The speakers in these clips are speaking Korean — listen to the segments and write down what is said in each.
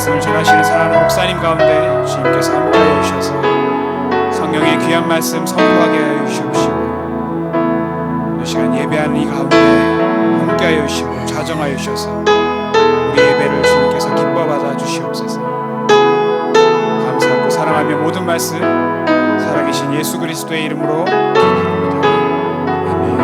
말씀을 전하시는 사랑하는 목사님 가운데 주님께서 함께하여 주셔서 성령의 귀한 말씀 선포하게 하여 주시옵시고, 이 시간 예배하는 이 가운데 함께하여 주시고 자정하여 주셔서 우리 예배를 주님께서 기뻐 받아 주시옵소서. 감사하고 사랑하며 모든 말씀 살아계신 예수 그리스도의 이름으로 기도합니다. 아멘.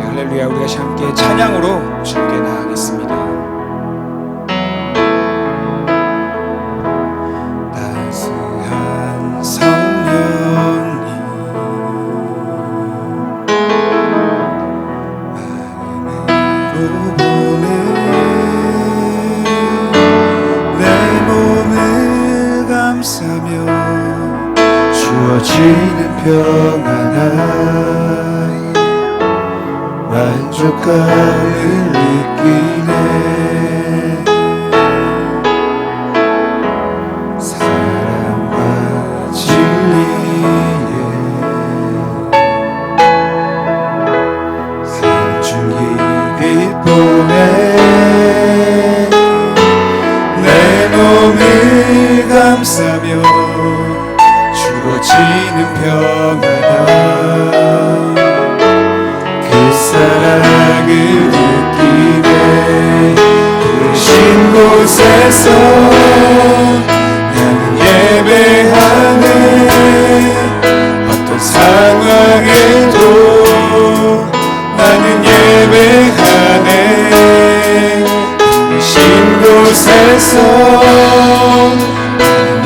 할렐루야. 우리 다시 함께 찬양으로 주님께 나아가겠습니다. 따스한 성령님 마음으로 보내 내 몸을 감싸며 주어지는 평안함 만족감을 느끼네. 사랑과 진리에 산줄기 빛보네 내 몸을 감싸며 주어지는 평안함 사랑을 느끼네. 부르신 곳에서 나는 예배하네. 어떤 상황에도 나는 예배하네. 부르신 곳에서 나는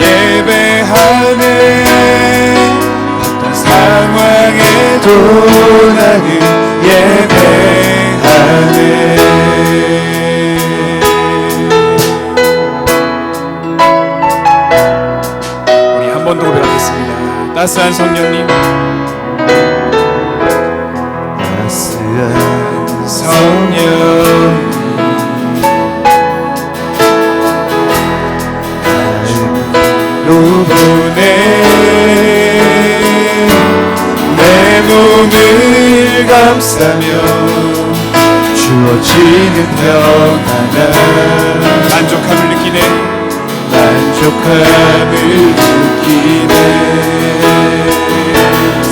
예배하네. 어떤 상황에도 나는 예배하네. 우리 한 번 더 고백하겠습니다. 따스한 성령님, 따스한 성령님 나로 보내 내 몸을 감싸며 주어지는 평안함 만족함을 느끼네. 만족함을 느끼네.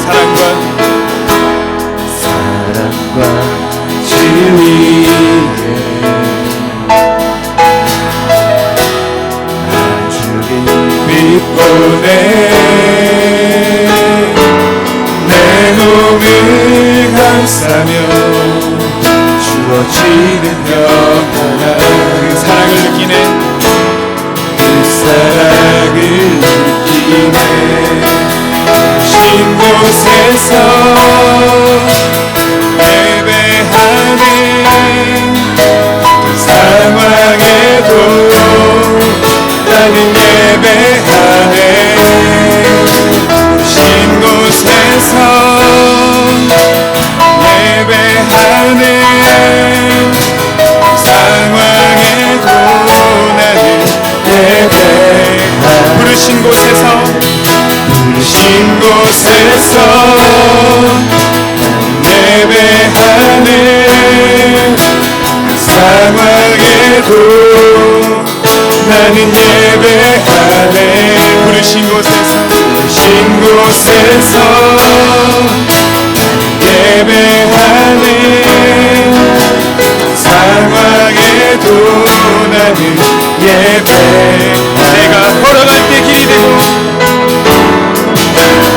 사랑과 진리에 안주기 빛보네 내 몸을 감싸며 주어지는 평안함 그 사랑을 느끼네. 그 사랑을 느끼네. 신 곳에서 예배하네. 그 상황에도 나는 예배하네. 신 곳에서 예배하네. 상황에도 나는 예배하네. 부르신 곳에서 예배하네. 상황에도 나는 예배하네. 부르신 곳에서 예배하네. 상황에도 나는 예배하네. 내가 걸어갈 때 길이 되고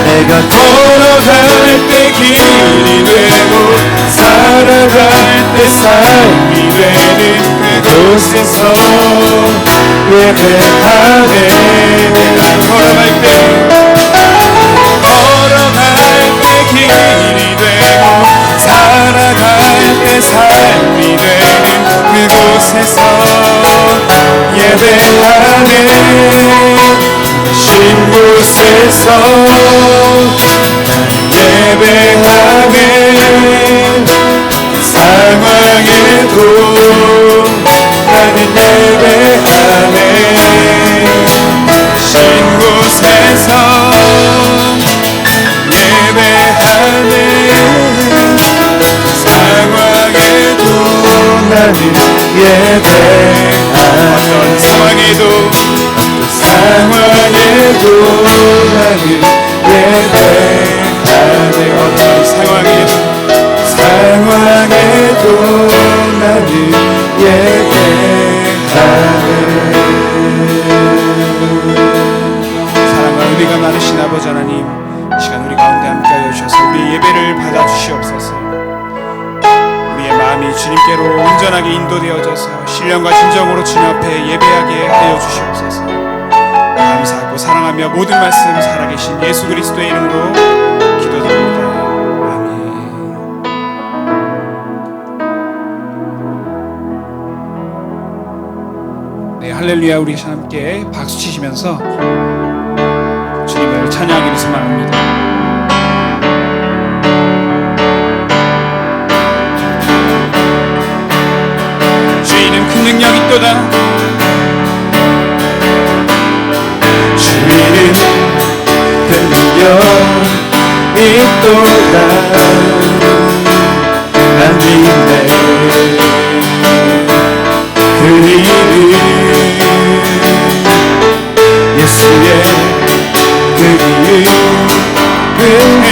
내가 걸어갈 때 길이 되고 살아갈 때 삶이 되는 그곳에서 예배하네. 내가 걸어갈 때 길이 되고 살아갈 때 삶이 되는 그곳에서 예배하네. 신 곳에서 예배하네. 상황에도 나는 예배하네 신 곳에서 예배하네 상황에도 나는 예배하네 어떤 상황에도 나는 예배하네 어떤 상황에도 나는 예배하네 사랑과 은혜가 많으신 아버지 하나님 이 시간 우리 가운데 함께하여 주셔서 우리의 예배를 받아주시옵소서 우리의 마음이 주님께로 온전하게 인도되어져서 신령과 진정으로 주님 앞에 예배하게 하여 주시옵소서 감사하고 사랑하며 모든 말씀 살아계신 예수 그리스도의 이름으로 기도드립니다. 아멘. 네, 할렐루야. 우리 함께 박수 치시면서 주님을 찬양하기를 소망합니다. 주인은 큰 능력이 있도다. 주인은 큰 능력이 있도다. 난 믿네 그 이름 예수의 그 이름 은혜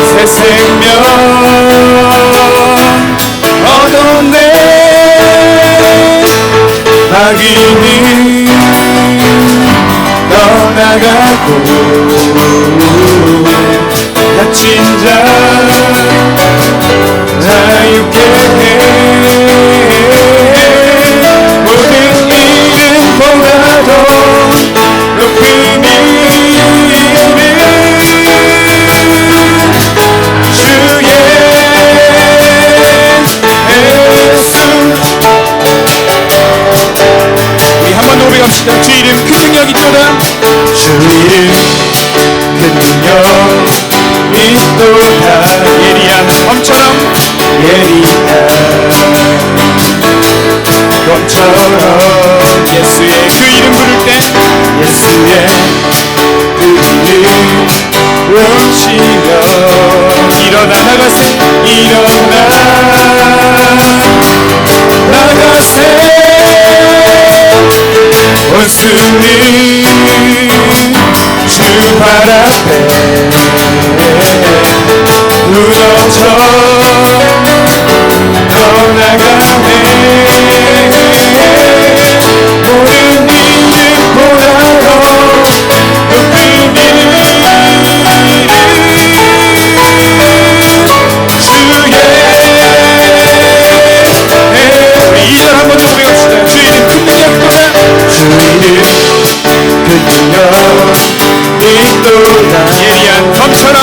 새 생명 얻었네 악인이 떠나가고 갇힌 자 자유케 해 모든 이름보다도 높은 이름 주의 예수 우리 한 번 더 고백합시다. 주 이름 큰 능력이 있도다. 주 이름 큰 능력 있도다. 예리한 검처럼 예수의 그 이름 부를 때 예수의 그 이름 외치며 일어나 나가세 일어나 나가세 원수는 주 발 앞에 무너져 떠나가네 모든 이름보다도 높은 이름 주의 우리 이절 한번 더 배웁시다. 주 이름 큰 능력보다 주 이름 큰 능력 있도다. 예리한 검처럼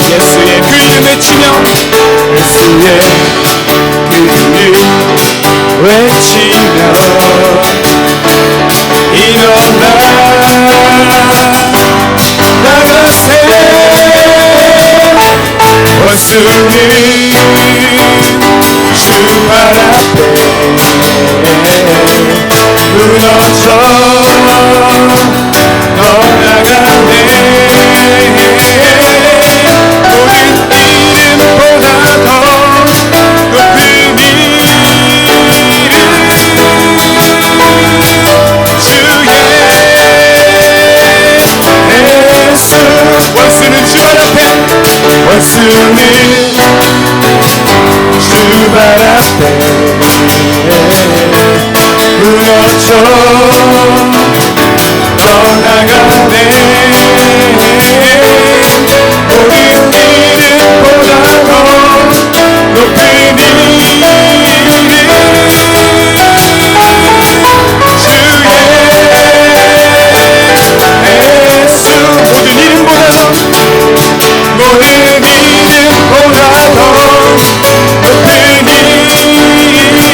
예수의 그 이름 외치며 예수의 그 이름 외치며 일어나 나가세 원수는 주 발 앞에 무너져 떠나가네 모든 이름보다 더 높은 이름 주의 예수 원수는 주 발 앞에 원수는 주 발 앞에 무너져 떠나가네 모든 이름보다도 높은 이름 주의 예수 모든 이름보다도 높은 이름 주의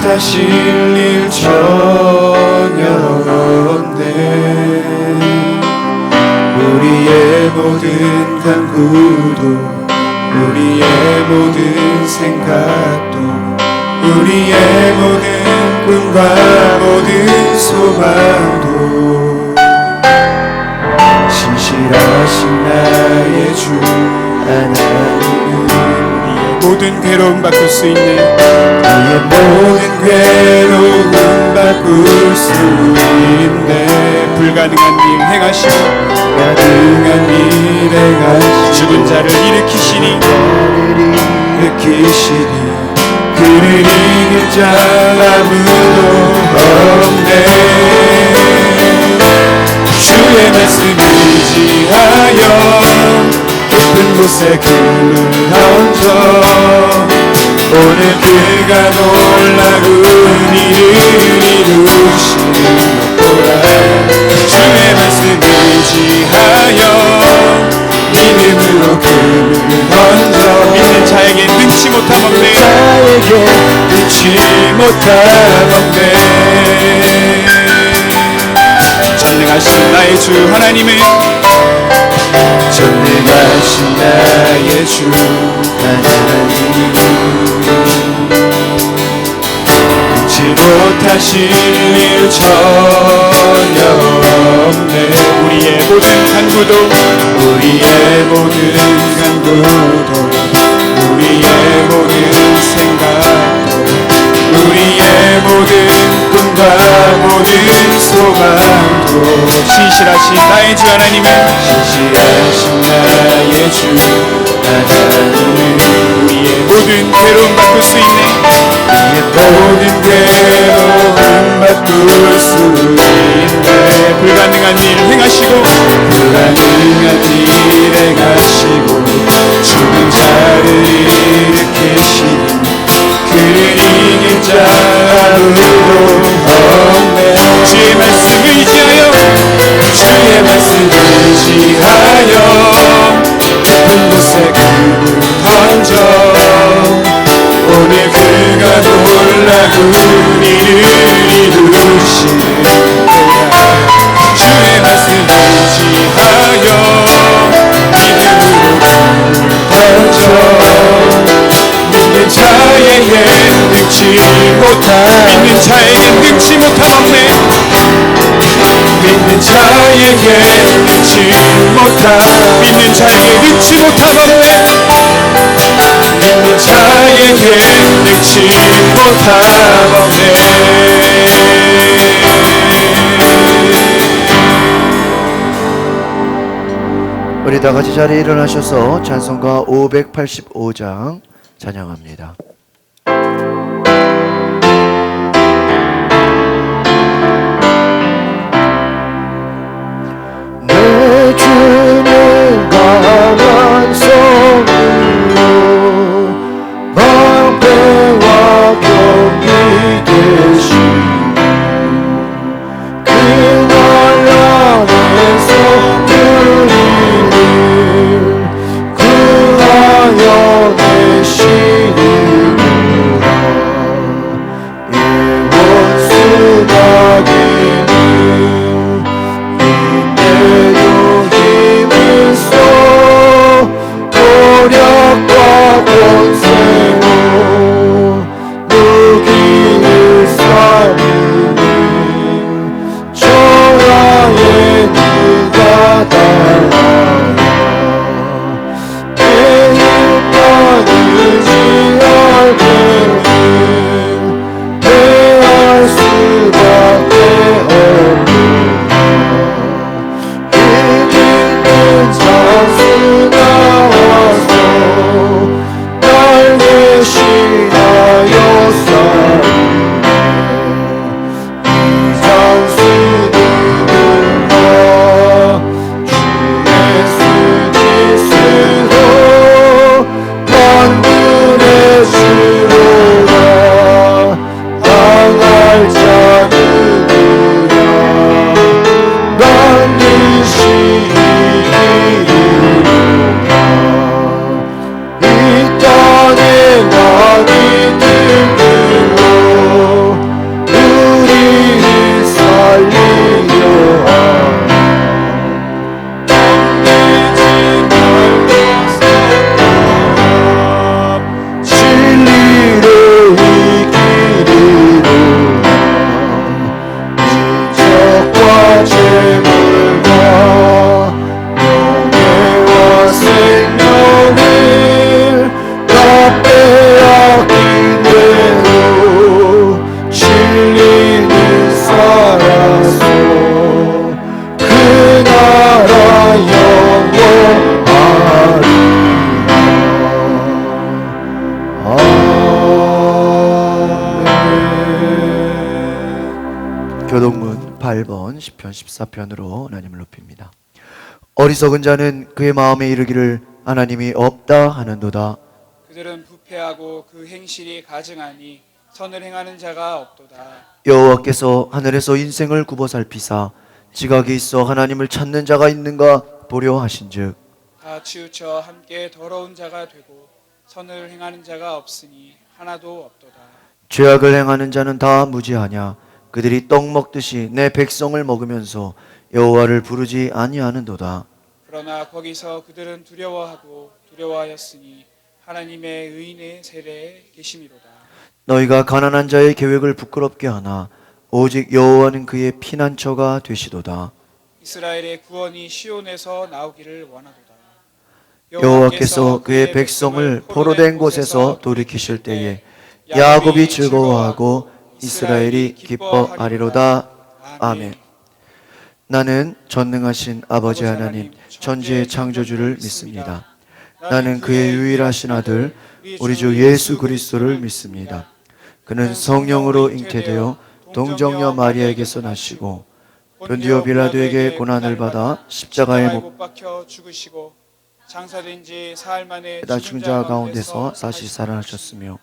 못하실 일 전혀 없네. 우리의 모든 간구도 우리의 모든 생각도 우리의 모든 꿈과 모든 소망도 신실하신 나의 주 하나님은 우리의 모든 괴로움 바꿀 수 있네. 우리의 모든 괴로움 바꿀 수 있네. 불가능한 일 행하시고 가능한 일 행하시고 죽은 자를 일으키시니 그를 이길 자 아무도 없네. 주의 말씀 의지하여 깊은 곳에 금을 얹어 오늘 그가 놀라운 일을 이루시는구나. 주의 말씀 의지하여 믿음으로 금을 얹어 믿는 자에게 능치 못함 없네. 자에게 능치 못함 없네. 전능하신 나의 주 하나님은 전능하신 나의 주 하나님 능치 못하실 일 전혀 없네. 우리의 모든 간구도 우리의 모든 간구도 우리의 모든 생각도 우리의 모든 꿈과 모든 소망도 신실하신 나의 주 하나님은 신실하신 나의 주 하나님은 우리의 모든 괴로움 바꿀 수 있네. 우리의 모든 괴로움 바꿀 수 있네. 불가능한 일 행하시고 불가능한 일 행하시고 죽은 자를 일으키시니 그를 이길 자 아무도 없네. 주의 말씀 의지하여 주의 말씀 의지하여 깊은 곳에 금을 던져 오늘 그가 놀라운 일을 이루시는 주의 말씀 의지하여 믿음으로 금을 던져 믿는 자에게 능치 못함 믿는 자에게 능치 못함 없네. 믿는 자에게 능치 못함 믿는 자에게 능치 못함 없네. 믿는 자에게 능치 못함 없네. 우리 다 같이 자리에 일어나셔서 찬송가 585장 찬양합니다. 내 주는 강한 성으로 방패와 격이 되시니 그날 안에서 우리를 구하여 내시는 교동문 8번 시편 14편으로 하나님을 높입니다. 어리석은 자는 그의 마음에 이르기를 하나님이 없다 하는도다. 그들은 부패하고 그 행실이 가증하니 선을 행하는 자가 없도다. 여호와께서 하늘에서 인생을 굽어 살피사 지각이 있어 하나님을 찾는 자가 있는가 보려 하신즉 다 치우쳐 함께 더러운 자가 되고 선을 행하는 자가 없으니 하나도 없도다. 죄악을 행하는 자는 다 무지하냐. 그들이 떡 먹듯이 내 백성을 먹으면서 여호와를 부르지 아니하는도다. 그러나 거기서 그들은 두려워하였으니 하나님의 의인의 세례에 계심이로다. 너희가 가난한 자의 계획을 부끄럽게 하나 오직 여호와는 그의 피난처가 되시도다. 이스라엘의 구원이 시온에서 나오기를 원하도다. 여호와께서 그의 백성을 포로된 곳에서 돌이키실 때에 야곱이 즐거워하고 이스라엘이 기뻐하리로다. 아멘. 나는 전능하신 아버지 하나님 천지의 창조주를 믿습니다. 나는 그의 유일하신 아들 우리 주 예수 그리스도를 믿습니다. 그는 성령으로 잉태되어 동정녀 마리아에게서 나시고 본디오 빌라도에게 고난을 받아 십자가에 못 박혀 죽으시고 장사된 지 사흘 만에 죽은 자 가운데서 다시 살아나셨으며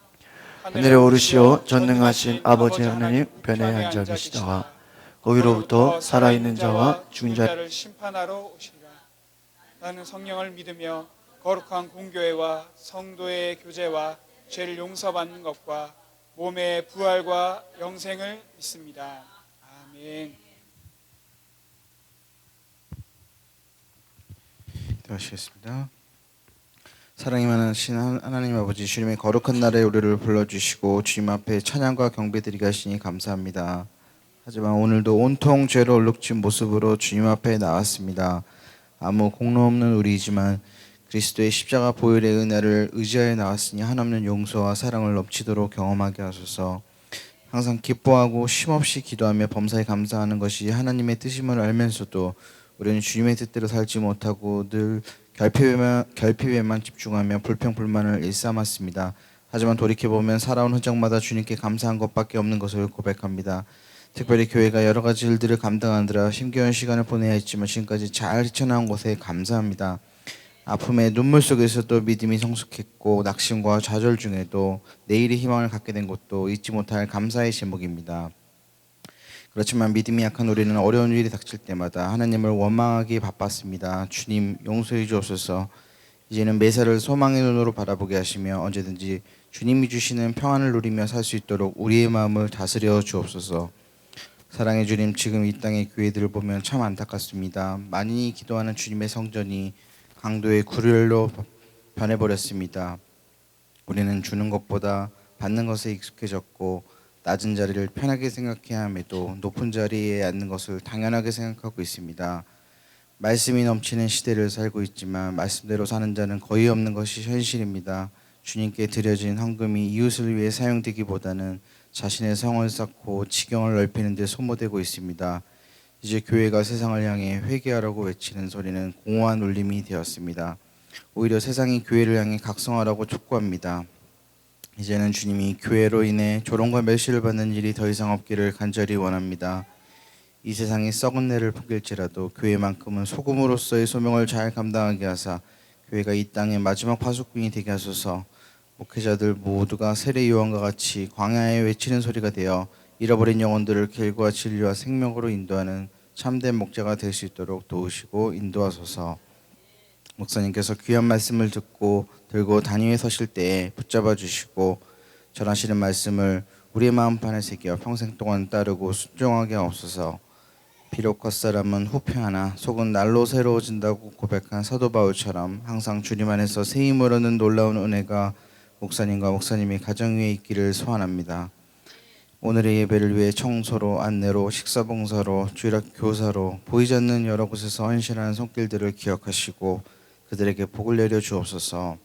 하늘에 오르시어 전능하신 아버지 하나님 편에 앉아 계시다가 거기로부터 살아있는 자와 죽은 자를 심판하러 오시리라. 나는 성령을 믿으며 거룩한 공교회와 성도의 교제와 죄를 용서받는 것과 몸의 부활과 영생을 믿습니다. 아멘. 기도하시겠습니다. 사랑이 많으신 하나님 아버지, 주님의 거룩한 날에 우리를 불러주시고 주님 앞에 찬양과 경배드리게 하시니 감사합니다. 하지만 오늘도 온통 죄로 얼룩진 모습으로 주님 앞에 나왔습니다. 아무 공로 없는 우리이지만 그리스도의 십자가 보혈의 은혜를 의지하여 나왔으니 한없는 용서와 사랑을 넘치도록 경험하게 하소서. 항상 기뻐하고 쉼없이 기도하며 범사에 감사하는 것이 하나님의 뜻임을 알면서도 우리는 주님의 뜻대로 살지 못하고 늘 결핍에만 집중하며 불평불만을 일삼았습니다. 하지만 돌이켜보면 살아온 흔적마다 주님께 감사한 것밖에 없는 것을 고백합니다. 특별히 교회가 여러 가지 일들을 감당하느라 힘겨운 시간을 보내야 했지만 지금까지 잘 헤쳐나온 것에 감사합니다. 아픔의 눈물 속에서도 믿음이 성숙했고 낙심과 좌절 중에도 내일의 희망을 갖게 된 것도 잊지 못할 감사의 제목입니다. 그렇지만 믿음이 약한 우리는 어려운 일이 닥칠 때마다 하나님을 원망하기 바빴습니다. 주님 용서해 주옵소서. 이제는 매사를 소망의 눈으로 바라보게 하시며 언제든지 주님이 주시는 평안을 누리며 살 수 있도록 우리의 마음을 다스려 주옵소서. 사랑의 주님, 지금 이 땅의 교회들을 보면 참 안타깝습니다. 많이 기도하는 주님의 성전이 강도의 구렬로 변해버렸습니다. 우리는 주는 것보다 받는 것에 익숙해졌고 낮은 자리를 편하게 생각해야 함에도 높은 자리에 앉는 것을 당연하게 생각하고 있습니다. 말씀이 넘치는 시대를 살고 있지만 말씀대로 사는 자는 거의 없는 것이 현실입니다. 주님께 드려진 헌금이 이웃을 위해 사용되기보다는 자신의 성을 쌓고 지경을 넓히는 데 소모되고 있습니다. 이제 교회가 세상을 향해 회개하라고 외치는 소리는 공허한 울림이 되었습니다. 오히려 세상이 교회를 향해 각성하라고 촉구합니다. 이제는 주님이 교회로 인해 조롱과 멸시를 받는 일이 더 이상 없기를 간절히 원합니다. 이 세상이 썩은 내를 풍길지라도 교회만큼은 소금으로서의 소명을 잘 감당하게 하사 교회가 이 땅의 마지막 파수꾼이 되게 하소서. 목회자들 모두가 세례 요한과 같이 광야에 외치는 소리가 되어 잃어버린 영혼들을 길과 진리와 생명으로 인도하는 참된 목자가 될 수 있도록 도우시고 인도하소서. 목사님께서 귀한 말씀을 듣고 들고 단위에 서실 때에 붙잡아 주시고 전하시는 말씀을 우리의 마음판에 새겨 평생 동안 따르고 순종하게 하옵소서. 비록 겉사람은 후패하나 속은 날로 새로워진다고 고백한 사도 바울처럼 항상 주님 안에서 새 힘을 얻는 놀라운 은혜가 목사님과 목사님의 가정 위에 있기를 소원합니다. 오늘의 예배를 위해 청소로, 안내로, 식사봉사로, 주일학 교사로 보이지 않는 여러 곳에서 헌신하는 손길들을 기억하시고 그들에게 복을 내려 주옵소서.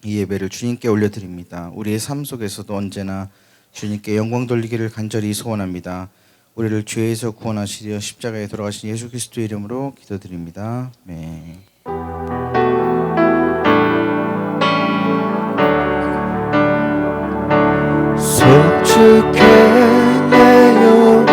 이 예배를 주님께 올려드립니다. 우리의 삶 속에서도 언제나 주님께 영광 돌리기를 간절히 소원합니다. 우리를 죄에서 구원하시려 십자가에 돌아가신 예수 그리스도의 이름으로 기도드립니다. 아멘. 성축해 내 영혼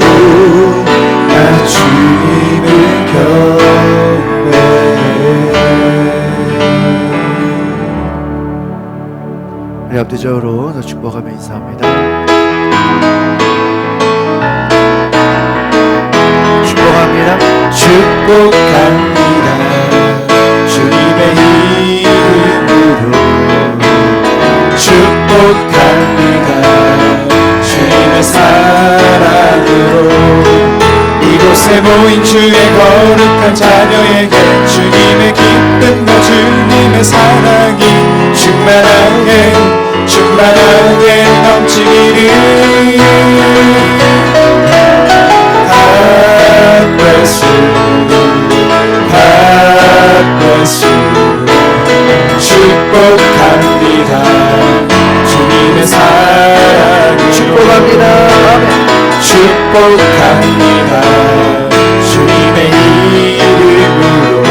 노래로 나 주님을 경배해. 우리 앞뒤적으로 더 축복하며 인사합니다. 축복합니다. 축복합니다. 주님의 이름으로 축복합니다. 주님의 사랑으로 이곳에 모인 주의 거룩한 자녀에게 주님의 기쁨과 주님의 사랑이 충만하게 넘치기를. God bless you, God bless you. 축복합니다. 주님의 사랑으로 축복합니다. 아멘. 축복합니다. 주님의 이름으로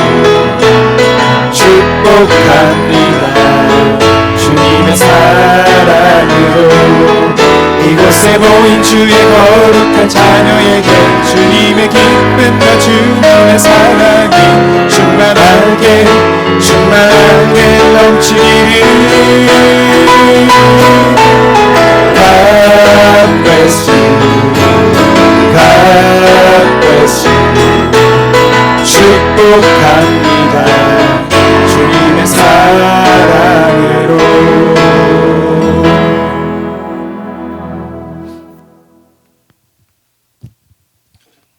축복합니다. 주님의 사랑으로 이곳에 모인 주의 거룩한 자녀에게 주님의 기쁨과 주님의 사랑이 충만하게 넘치기를. God bless you, God bless you. 축복합니다. 주님의 사랑으로.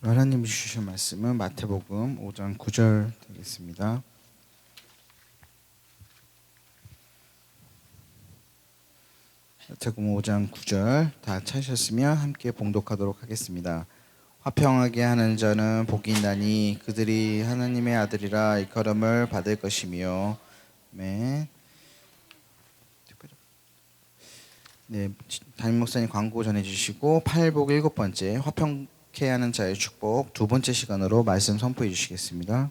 하나님이 주신 말씀은 마태복음 5장 9절 되겠습니다. 마태복음 5장 9절 다 찾으셨으면 함께 봉독하도록 하겠습니다. 화평하게 하는 자는 복이 있나니 그들이 하나님의 아들이라 일컬음을 받을 것이며. 아멘. 네, 담임 목사님 광고 전해주시고 팔복 7번째 화평케 하는 자의 축복 2번째 시간으로 말씀 선포해 주시겠습니다.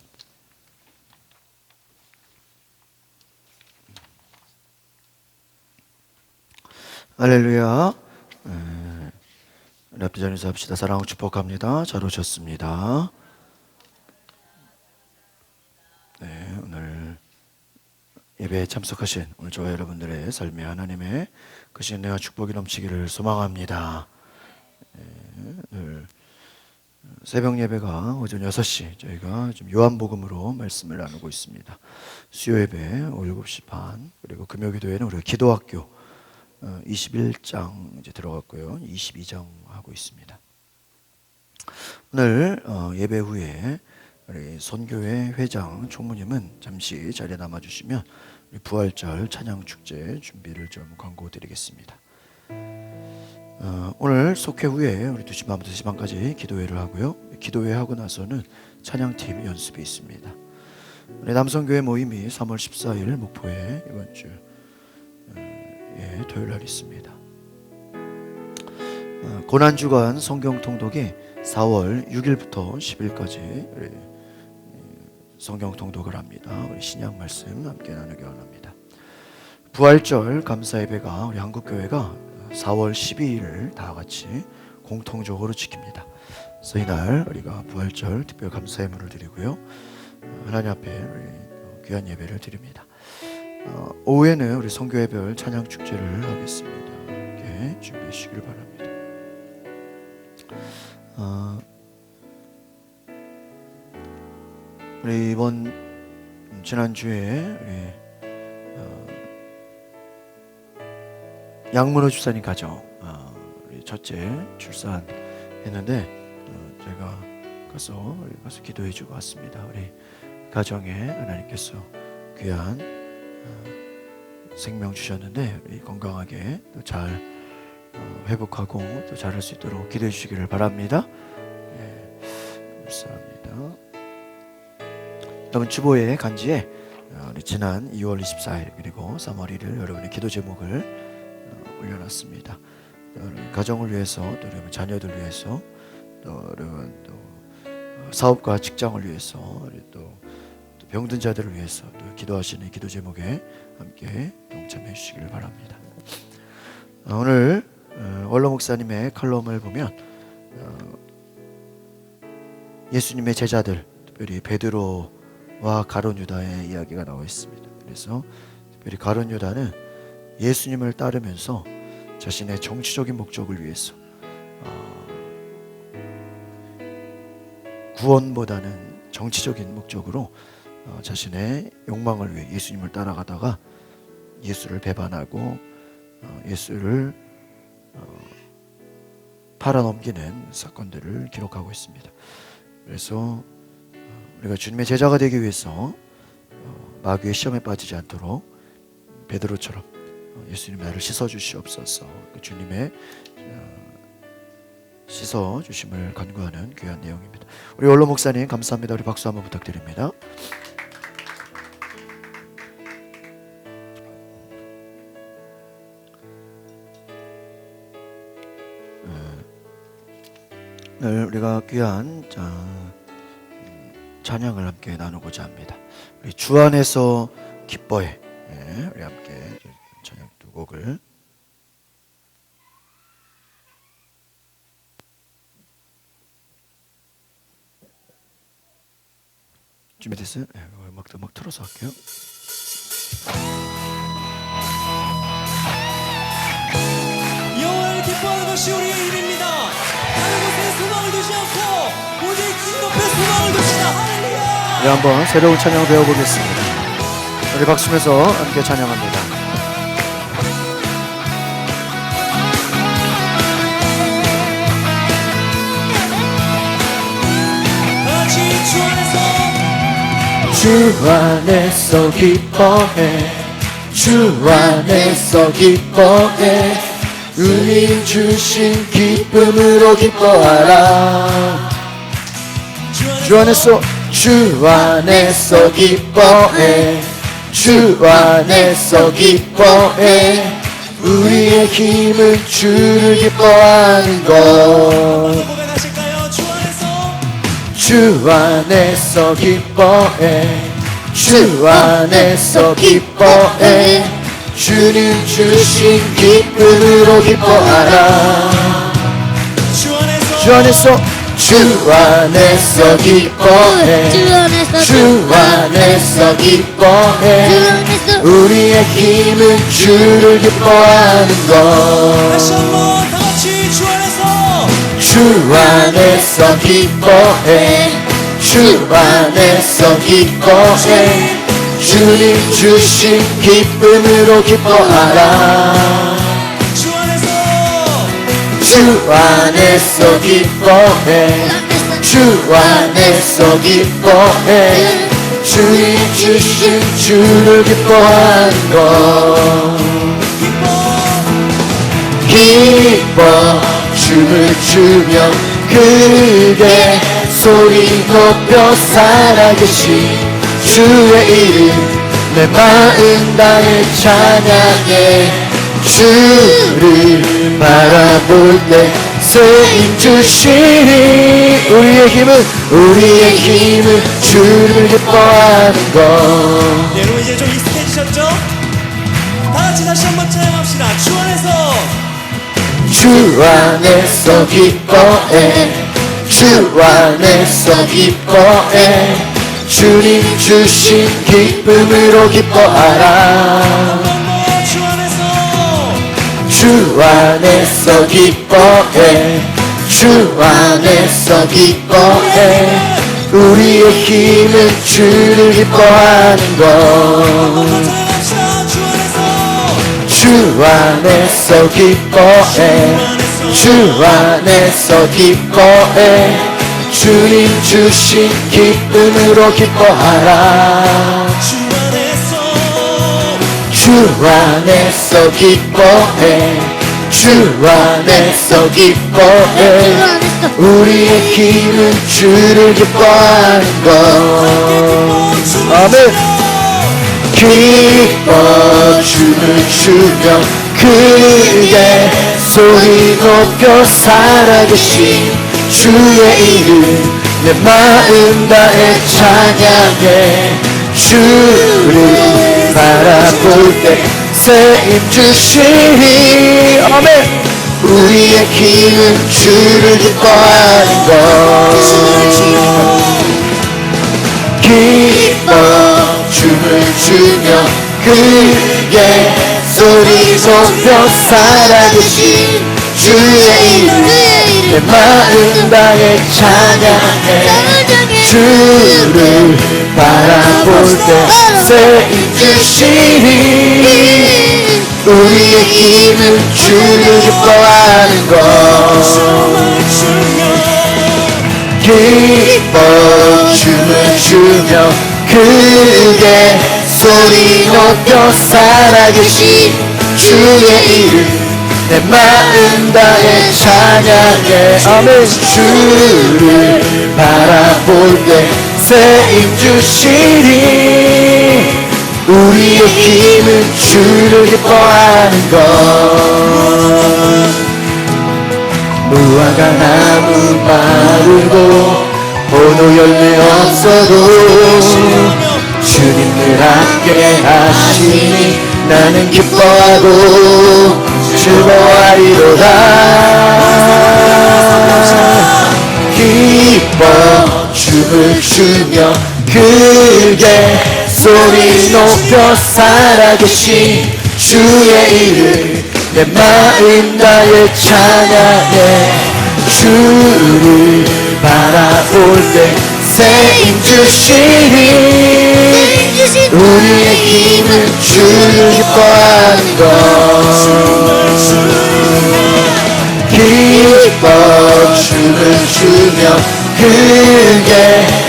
할렐루야. 우리 앞뒤 자리에서 합시다. 사랑하고 축복합니다. 잘 오셨습니다. 네, 오늘 예배에 참석하신 오늘 저와 여러분들의 삶에 하나님의 크신 은혜와 축복이 넘치기를 소망합니다. 네, 오늘 새벽 예배가 오전 6시 저희가 좀 요한복음으로 말씀을 나누고 있습니다. 수요 예배 오후 7시 반, 그리고 금요기도에는 우리가 기도학교 21장 이제 들어갔고요. 22장 하고 있습니다. 오늘 예배 후에 우리 선교회 회장 총무님은 잠시 자리에 남아 주시면 우리 부활절 찬양 축제 준비를 좀 광고드리겠습니다. 오늘 속회 후에 우리 2시 반부터 3시 반까지 기도회를 하고요. 기도회 하고 나서는 찬양팀 연습이 있습니다. 우리 남성교회 모임이 3월 14일 목포에 이번 주 토요일 날 있습니다. 고난주간 성경 통독이 4월 6일부터 10일까지 성경 통독을 합니다. 우리 신약 말씀 함께 나누기 원합니다. 부활절 감사 예배가 우리 한국교회가 4월 12일을 다 같이 공통적으로 지킵니다. 그래서 이날 우리가 부활절 특별 감사 예물을 드리고요. 하나님 앞에 우리 귀한 예배를 드립니다. 오후에는 우리 선교회별 찬양 축제를 하겠습니다. 이렇게 준비해 주시길 바랍니다. 우리 이번 지난주에 우리 양문호 집사님 가정 우리 첫째 출산했는데 제가 가서 기도해주고 왔습니다. 우리 가정에 하나님께서 귀한 생명 주셨는데 우리 건강하게 또 잘 회복하고 또 잘할 수 있도록 기도해 주시기를 바랍니다. 네, 감사합니다. 여러분 주보에 간지에 우리 지난 2월 24일 그리고 3월 1일 여러분의 기도 제목을 올려놨습니다. 또 가정을 위해서 또 여러분 자녀들 위해서 또 여러분 또 사업과 직장을 위해서 우리 또 병든 자들을 위해서 또 기도하시는 기도 제목에 함께 동참해 주시기를 바랍니다. 오늘 원로 목사님의 칼럼을 보면 예수님의 제자들, 특별히 베드로와 가룟 유다의 이야기가 나와 있습니다. 그래서 특별히 가룟 유다는 예수님을 따르면서 자신의 정치적인 목적을 위해서 구원보다는 정치적인 목적으로 자신의 욕망을 위해 예수님을 따라가다가 예수를 배반하고 예수를 팔아넘기는 사건들을 기록하고 있습니다. 그래서 우리가 주님의 제자가 되기 위해서 마귀의 시험에 빠지지 않도록 베드로처럼 예수님 나를 씻어주시옵소서, 그 주님의 씻어주심을 간구하는 귀한 내용입니다. 우리 원로 목사님 감사합니다. 우리 박수 한번 부탁드립니다. 오늘 우리가 귀한 찬양을 함께 나누고자 합니다. 우리 주 안에서 기뻐해, 우리 함께 찬양 두 곡을 준비됐어요? 음악 틀어서 할게요. 여호와를 기뻐하는 것이 우리의 일입니다. 다른 곳에 소망을 두지 않고 오직 주님 앞에 소망을 둡시다. 할렐루야. 우리 한번 새로운 찬양 배워보겠습니다. 우리 박수면서 함께 찬양합니다. 같이 주 안에서 주 안에서 기뻐해, 주 안에서 기뻐해, 은혜 주신 기쁨으로 기뻐하라. 주 안에서 기뻐해, 주 안에서 기뻐해, 우리의 힘은 주를 기뻐하는 것. 고백하실까요? 주 안에서 기뻐해, 주 안에서 기뻐해, 주님 주신 기쁨으로 기뻐하라. 주 안에서 기뻐해, 주 안에서 기뻐해, 우리의 힘은 주를 기뻐하는 것. 다시 한번 다같이 주 안에서 기뻐해, 주 안에서 기뻐해, 주님 주신 기쁨으로 기뻐하라. 주 안에서 기뻐해, 주 안에서 기뻐해, 주님 주신 주를 기뻐하는 것. 기뻐 춤을 추며 크게 소리 높여 살아계신 주의 이름 내 마음 다해 찬양해. 주를 바라볼 때 쓰임 주시니 우리의 힘은 주를 기뻐하는 것. 여러분 이제 좀 익숙해지셨죠? 다같이 다시 한번 찬양합시다. 주 안에서 기뻐해, 주 안에서 기뻐해, 주님 주신 기쁨으로 기뻐하라. 주 안에서 기뻐해, 주 안에서 기뻐해, 우리의 힘은 주를 기뻐하는 것. 주 안에서 기뻐해, 주 안에서 기뻐해, 주님 주신 기쁨으로 기뻐하라. 주 안에서 기뻐해, 주 안에서 기뻐해, 우리의 힘은 주를 기뻐하는 것. 아멘. 기뻐 춤을 추며 크게 소리 높여 살아계신 주의 이름 내 마음 다해 찬양해. 주를 바라볼 때 새 힘 주시니 아멘. 우리의 힘은 주를 기뻐하는 것. 기뻐 춤을 추며 크게 소리 높여 살아계신 주의 이름 내 마음 다해 찬양해. 주를 바라볼 때 새 주시니 우리의 힘은 주를 기뻐하는 것. 기뻐 춤을 추며 크게 소리 높여 살아계신 주의 이름 내 마음 다해 찬양해. 아멘. 주를 바라볼 때 새 힘 주시니 우리의 힘은 주를 기뻐하는 것. 무화과 나무 마르고 포도 열매 없어도 주님을 함께 하시니 나는 기뻐하고 즐거워하리로다. 기뻐 춤을 추며 크게 소리 높여 살아계신 주의 이름 내 마음 다해 찬양해. 주를 바라볼 때 새 힘 주시니 우리의 힘은 주를 기뻐하는 것. 기뻐 춤을 추며 크게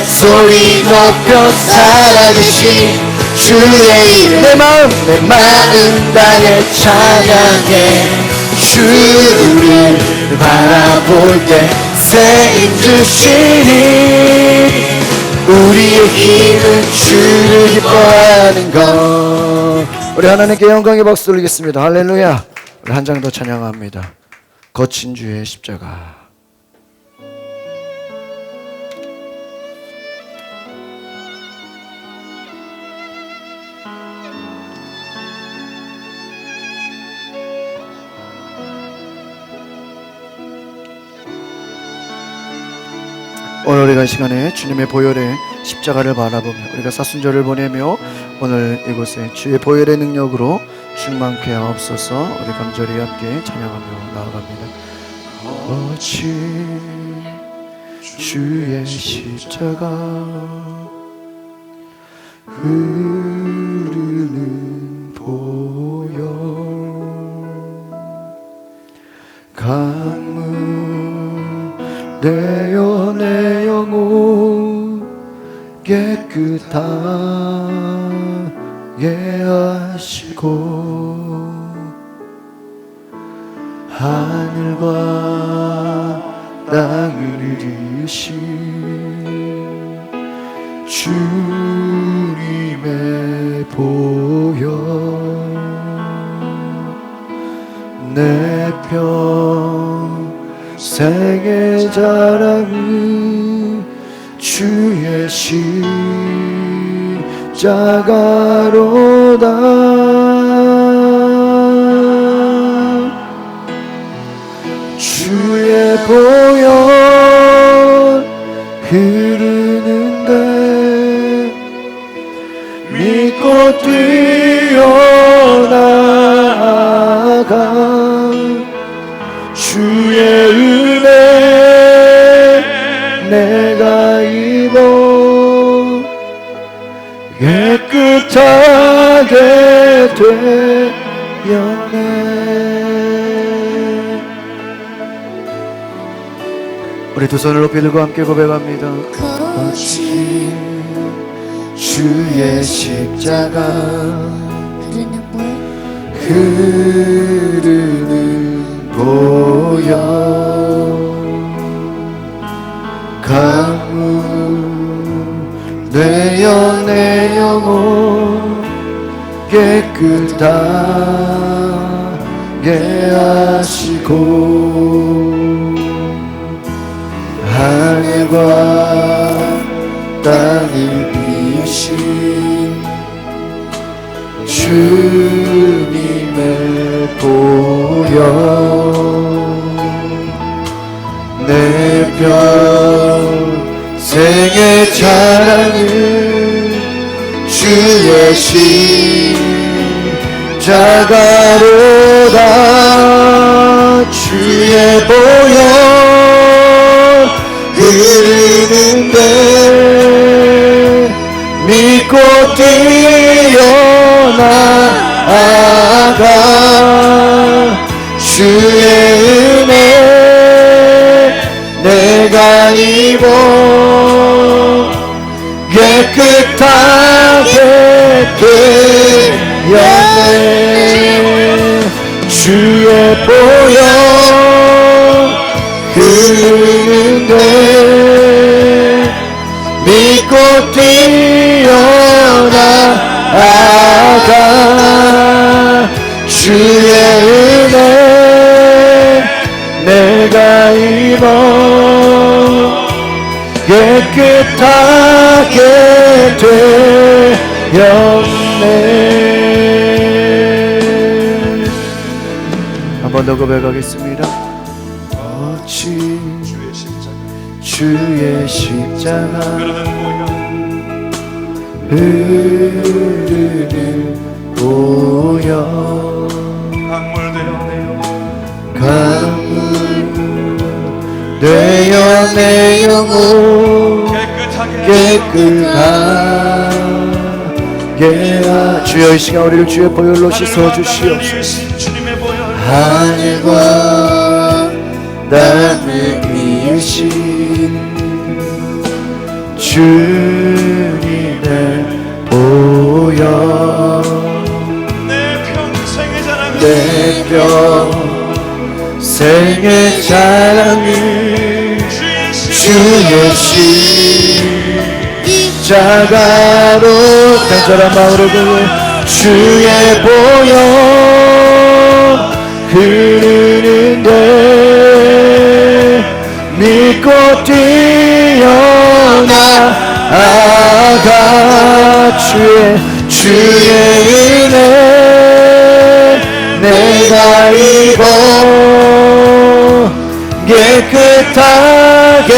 소리 높여 살아계신 주의 이름 내 마음 다해 찬양해. 주를 바라볼 때 새 힘 주시니 우리의 힘은 주를 기뻐하는 것. 우리 하나님께 영광의 박수 올리겠습니다. 할렐루야. 우리 한 장 더 찬양합니다. 거친 주의 십자가. 오늘 우리가 이 시간에 주님의 보혈의 십자가를 바라보며 우리가 사순절을 보내며 오늘 이곳에 주의 보혈의 능력으로 충만케 하옵소서. 우리 간절히 함께 찬양하며 나아갑니다. 거친 주의 십자가 흐르는 보혈 강물 되어 내 영혼 깨끗하게 하시고 하늘과 땅을 이루신 주님의 보혈 내 평생의 자랑은 주의 십자가로다. 주의 보혈 흐르는데 믿고 뛰어나가 주의 은혜 내가 입어 깨끗하게 되었네. 우리 두 손을 높이 들고 함께 고백합니다. 거친 주의 십자가 흐르는 보혈 강물 되어 내 영혼 깨끗하게 하시고 하늘과 땅을 비우신 주님의 보혈 내 평생의 자랑은 주의 십자가로다. 주의 보혈 흐르는데 믿고 뛰어나아가. 주의 은혜 내가 입어 깨끗하게 되었네. 주의 보혈 흐르는데 믿고 뛰어나아가. 주의 은혜 내가 입어 깨끗하게 되었네. 한 번 더 고백하겠습니다. 거친 주의 십자가 흐르는 보혈 강물 되어 내 영혼 깨끗하게 하. 주여 이 시간 우리를 주의 보혈로 씻어 주시옵소서. 하늘과 땅을 이으신 주님의 보혈 내 평생의 자랑을 주의 십자가로. 간절한 마음으로 주의 보혈 흐르는데 믿고 뛰어나아가. 주의 은혜 내가 입어 깨끗하게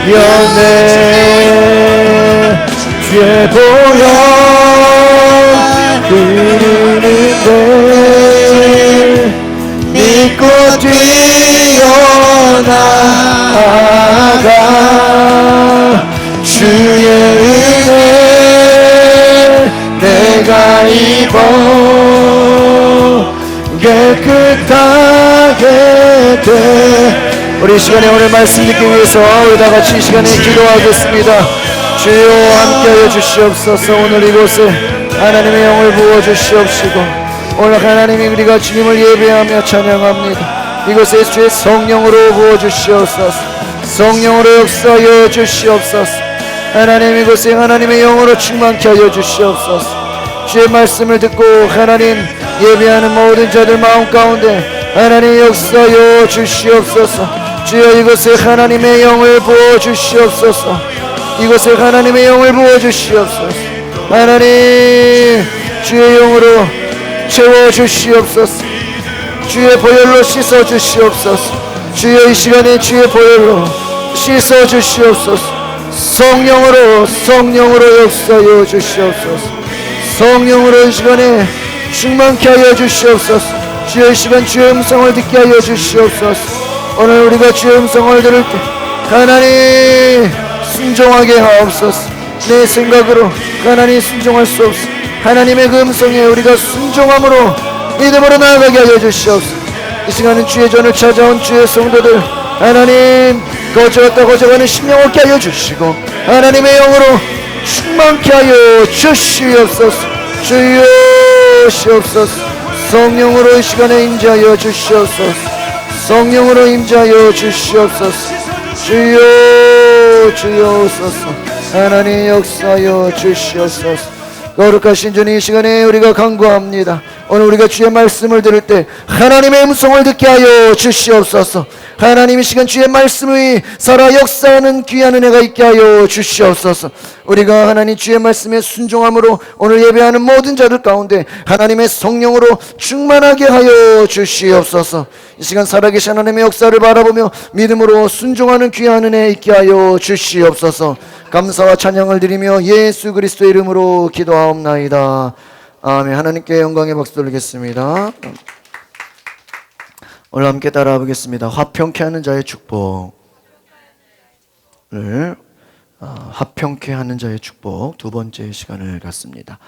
되었네. 주의 보혈 흐르는데 믿고 뛰어나아가. 주의 은혜 내가 입어 깨끗하게 돼. 우리 시간에 오늘 말씀 듣기 위해서 우리 다 같이 이 시간에 기도하겠습니다. 주여 함께하여 주시옵소서. 오늘 이곳에 하나님의 영을 부어 주시옵시고 오늘 하나님이 우리가 주님을 예배하며 찬양합니다. 이곳에 주의 성령으로 부어 주시옵소서. 성령으로 역사하여 주시옵소서. 하나님 이곳에 하나님의 영으로 충만케 하여 주시옵소서. 주의 말씀을 듣고 하나님 예배하는 모든 자들 마음 가운데 하나님 역사하여 주시옵소서. 주여 이곳에 하나님의 영을 부어 주시옵소서. 이곳에 하나님의 영을 부어 주시옵소서. 하나님 주의 영으로 채워 주시옵소서. 주의 보혈로 씻어 주시옵소서. 주여 이 시간에 주의 보혈로 씻어 주시옵소서. 성령으로 역사하여 주시옵소서. 성령으로 이 시간에 충만케 하여 주시옵소서. 주의 이 시간 주의 음성을 듣게 하여 주시옵소서. 오늘 우리가 주의 음성을 들을 때 하나님 순종하게 하옵소서. 내 생각으로 하나님 순종할 수 없어. 하나님의 그 음성에 우리가 순종함으로 믿음으로 나아가게 하여 주시옵소서. 이 시간은 주의 전을 찾아온 주의 성도들 하나님 거저갔다 거저가는 심령 얻게 하여 주시고 하나님의 영으로 충만케 하여 주시옵소서. 주여 시옵소서. 성령으로 이 시간에 임재하여 주시옵소서. 성령으로 임재하여 주시옵소서. 주여옵소서. 하나님 역사하여 주시옵소서. 거룩하신 주님 이 시간에 우리가 간구합니다. 오늘 우리가 주의 말씀을 들을 때 하나님의 음성을 듣게 하여 주시옵소서. 하나님 이 시간 주의 말씀이 살아 역사하는 귀한 은혜가 있게 하여 주시옵소서. 우리가 하나님 주의 말씀에 순종함으로 오늘 예배하는 모든 자들 가운데 하나님의 성령으로 충만하게 하여 주시옵소서. 이 시간 살아계신 하나님의 역사를 바라보며 믿음으로 순종하는 귀한 은혜 있게 하여 주시옵소서. 감사와 찬양을 드리며 예수 그리스도의 이름으로 기도하옵나이다. 아멘. 하나님께 영광의 박수 돌리겠습니다. 오늘 함께 따라와 보겠습니다. 화평케 하는 자의 축복을 화평케 하는 자의 축복 두 번째 시간을 갖습니다.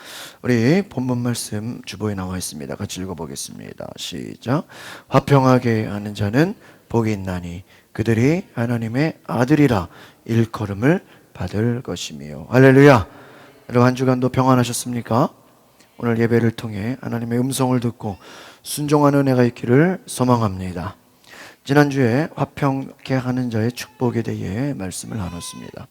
우리 본문 말씀 주보에 나와 있습니다. 같이 읽어보겠습니다. 시작. 화평하게 하는 자는 복이 있나니 그들이 하나님의 아들이라 일컬음을 받을 것이며. 할렐루야. 여러분 한 주간도 평안하셨습니까? 오늘 예배를 통해 하나님의 음성을 듣고 순종하는 은혜가 있기를 소망합니다. 지난주에 화평케 하는 자의 축복에 대해 말씀을 나눴습니다.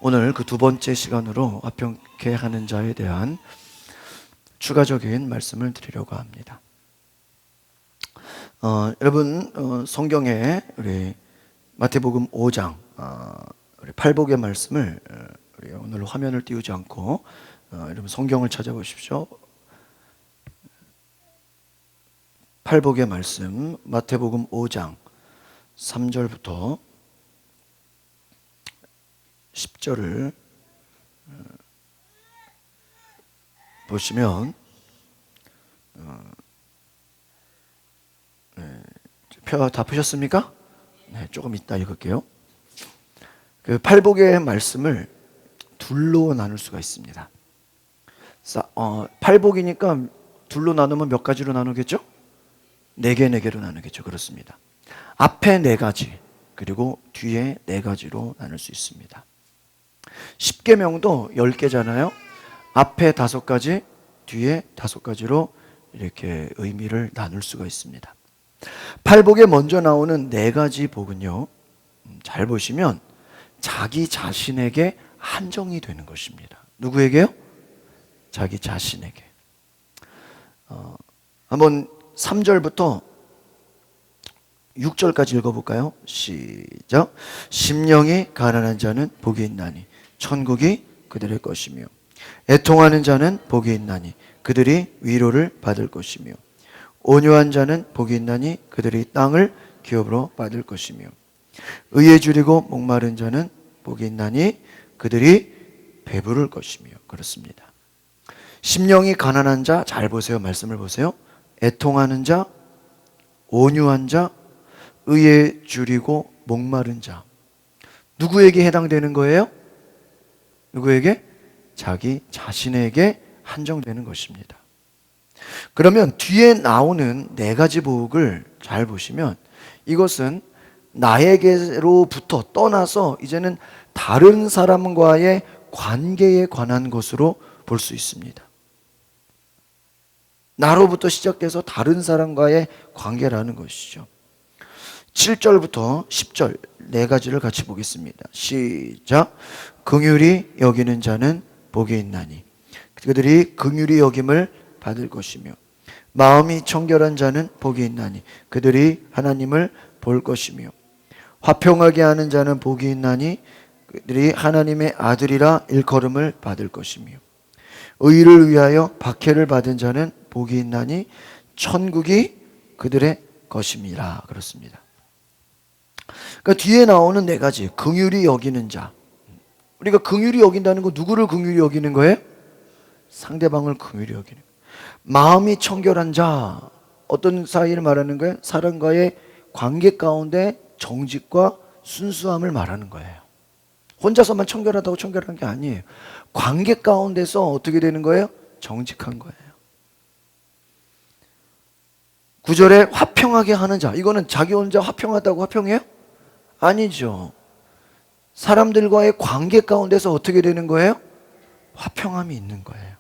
오늘 그 두 번째 시간으로 화평케 하는 자에 대한 추가적인 말씀을 드리려고 합니다. 여러분 성경에 우리 마태복음 5장 우리 팔복의 말씀을 우리 오늘 화면을 띄우지 않고 여러분 성경을 찾아보십시오. 팔복의 말씀 마태복음 5장 3절부터 10절을 보시면 표 다 푸셨습니까? 네, 조금 이따 읽을게요. 그 팔복의 말씀을 둘로 나눌 수가 있습니다. 팔복이니까 둘로 나누면 몇 가지로 나누겠죠? 4개로 나누겠죠. 그렇습니다. 앞에 4가지 그리고 뒤에 4가지로 나눌 수 있습니다. 십계명도 10개잖아요. 앞에 5가지 뒤에 5가지로 이렇게 의미를 나눌 수가 있습니다. 팔복에 먼저 나오는 4가지 복은요, 잘 보시면 자기 자신에게 한정이 되는 것입니다. 누구에게요? 자기 자신에게. 한번 3절부터 6절까지 읽어볼까요? 시작. 심령이 가난한 자는 복이 있나니 천국이 그들의 것이며 애통하는 자는 복이 있나니 그들이 위로를 받을 것이며 온유한 자는 복이 있나니 그들이 땅을 기업으로 받을 것이며 의에 줄이고 목마른 자는 복이 있나니 그들이 배부를 것이며. 그렇습니다. 심령이 가난한 자, 잘 보세요. 말씀을 보세요. 애통하는 자, 온유한 자, 의에 줄이고 목마른 자. 누구에게 해당되는 거예요? 누구에게? 자기 자신에게 한정되는 것입니다. 그러면 뒤에 나오는 4가지 복을 잘 보시면 이것은 나에게로부터 떠나서 이제는 다른 사람과의 관계에 관한 것으로 볼 수 있습니다. 나로부터 시작돼서 다른 사람과의 관계라는 것이죠. 7절부터 10절 4가지를 같이 보겠습니다. 시작. 긍휼히 여기는 자는 복이 있나니 그들이 긍휼히 여김을 받을 것이며 마음이 청결한 자는 복이 있나니 그들이 하나님을 볼 것이며 화평하게 하는 자는 복이 있나니 그들이 하나님의 아들이라 일컬음을 받을 것이며 의를 위하여 박해를 받은 자는 복이 있나니 천국이 그들의 것임이라. 그렇습니다. 그러니까 뒤에 나오는 4가지 긍휼히 여기는 자. 우리가 긍휼히 여긴다는 건 누구를 긍휼히 여기는 거예요? 상대방을 긍휼히 여기는 거예요. 마음이 청결한 자, 어떤 사이를 말하는 거예요? 사람과의 관계 가운데 정직과 순수함을 말하는 거예요. 혼자서만 청결하다고 청결한 게 아니에요. 관계 가운데서 어떻게 되는 거예요? 정직한 거예요. 9절에 화평하게 하는 자. 이거는 자기 혼자 화평하다고 화평해요? 아니죠. 사람들과의 관계 가운데서 어떻게 되는 거예요? 화평함이 있는 거예요.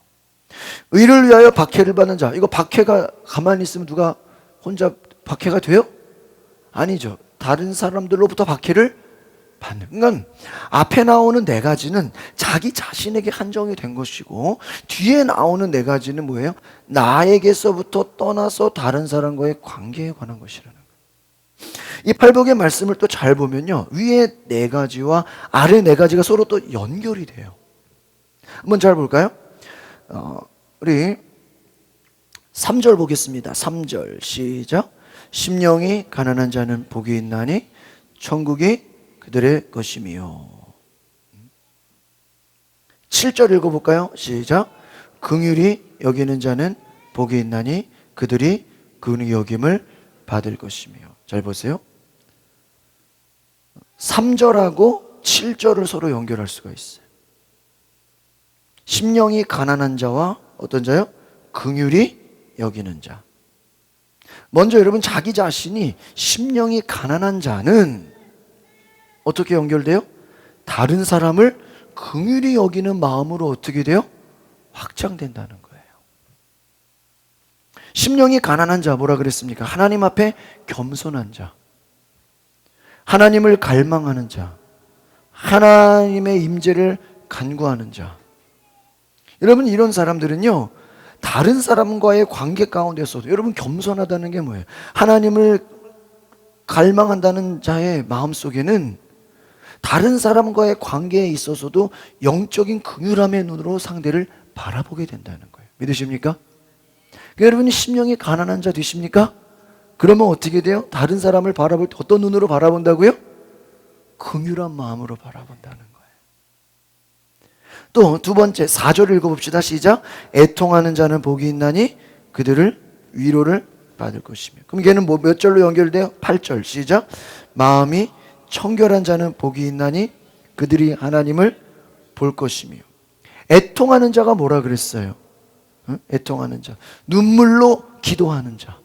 의를 위하여 박해를 받는 자. 이거 박해가 가만히 있으면 누가 혼자 박해가 돼요? 아니죠. 다른 사람들로부터 박해를 받는. 그러니까 앞에 나오는 네 가지는 자기 자신에게 한정이 된 것이고, 뒤에 나오는 네 가지는 뭐예요? 나에게서부터 떠나서 다른 사람과의 관계에 관한 것이라는 거예요. 이 팔복의 말씀을 또 잘 보면요, 위에 네 가지와 아래 네 가지가 서로 또 연결이 돼요. 한번 잘 볼까요? 우리 3절 보겠습니다. 3절 시작. 심령이 가난한 자는 복이 있나니 천국이 그들의 것이며. 7절 읽어볼까요? 시작. 긍휼히 여기는 자는 복이 있나니 그들이 긍휼히 여김을 받을 것이며. 잘 보세요. 3절하고 7절을 서로 연결할 수가 있어요. 심령이 가난한 자와 어떤 자요? 긍휼히 여기는 자. 먼저 여러분, 자기 자신이 심령이 가난한 자는 어떻게 연결돼요? 다른 사람을 긍휼히 여기는 마음으로 어떻게 돼요? 확장된다는 거예요. 심령이 가난한 자, 뭐라 그랬습니까? 하나님 앞에 겸손한 자, 하나님을 갈망하는 자, 하나님의 임재를 간구하는 자. 여러분, 이런 사람들은요, 다른 사람과의 관계 가운데서도, 여러분, 겸손하다는 게 뭐예요? 하나님을 갈망한다는 자의 마음속에는 다른 사람과의 관계에 있어서도 영적인 긍휼함의 눈으로 상대를 바라보게 된다는 거예요. 믿으십니까? 그러니까 여러분이 심령이 가난한 자 되십니까? 그러면 어떻게 돼요? 다른 사람을 바라볼 때 어떤 눈으로 바라본다고요? 긍휼한 마음으로 바라본다는 거예요. 또 두 번째, 4절 읽어봅시다. 시작. 애통하는 자는 복이 있나니 그들을 위로를 받을 것이며. 그럼 걔는 몇 절로 연결돼요? 8절 시작. 마음이 청결한 자는 복이 있나니 그들이 하나님을 볼 것이며. 애통하는 자가 뭐라 그랬어요? 응? 애통하는 자, 눈물로 기도하는 자.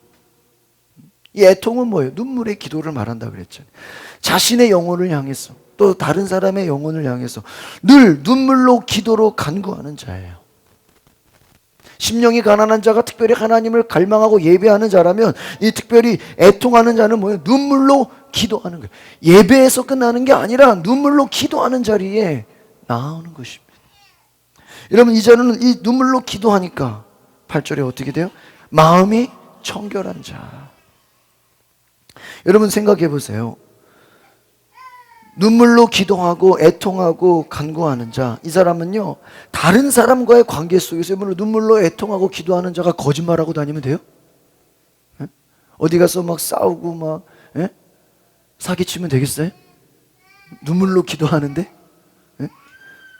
이 애통은 뭐예요? 눈물의 기도를 말한다 그랬잖아요. 자신의 영혼을 향해서, 또 다른 사람의 영혼을 향해서 늘 눈물로 기도로 간구하는 자예요. 심령이 가난한 자가 특별히 하나님을 갈망하고 예배하는 자라면, 이 특별히 애통하는 자는 뭐예요? 눈물로 기도하는 거예요. 예배에서 끝나는 게 아니라 눈물로 기도하는 자리에 나오는 것입니다. 여러분, 이 자는 이 눈물로 기도하니까 8절에 어떻게 돼요? 마음이 청결한 자. 여러분, 생각해 보세요. 눈물로 기도하고 애통하고 간구하는 자, 이 사람은요, 다른 사람과의 관계 속에서 눈물로 애통하고 기도하는 자가 거짓말하고 다니면 돼요? 에? 어디 가서 막 싸우고 막 사기치면 되겠어요? 눈물로 기도하는데? 에?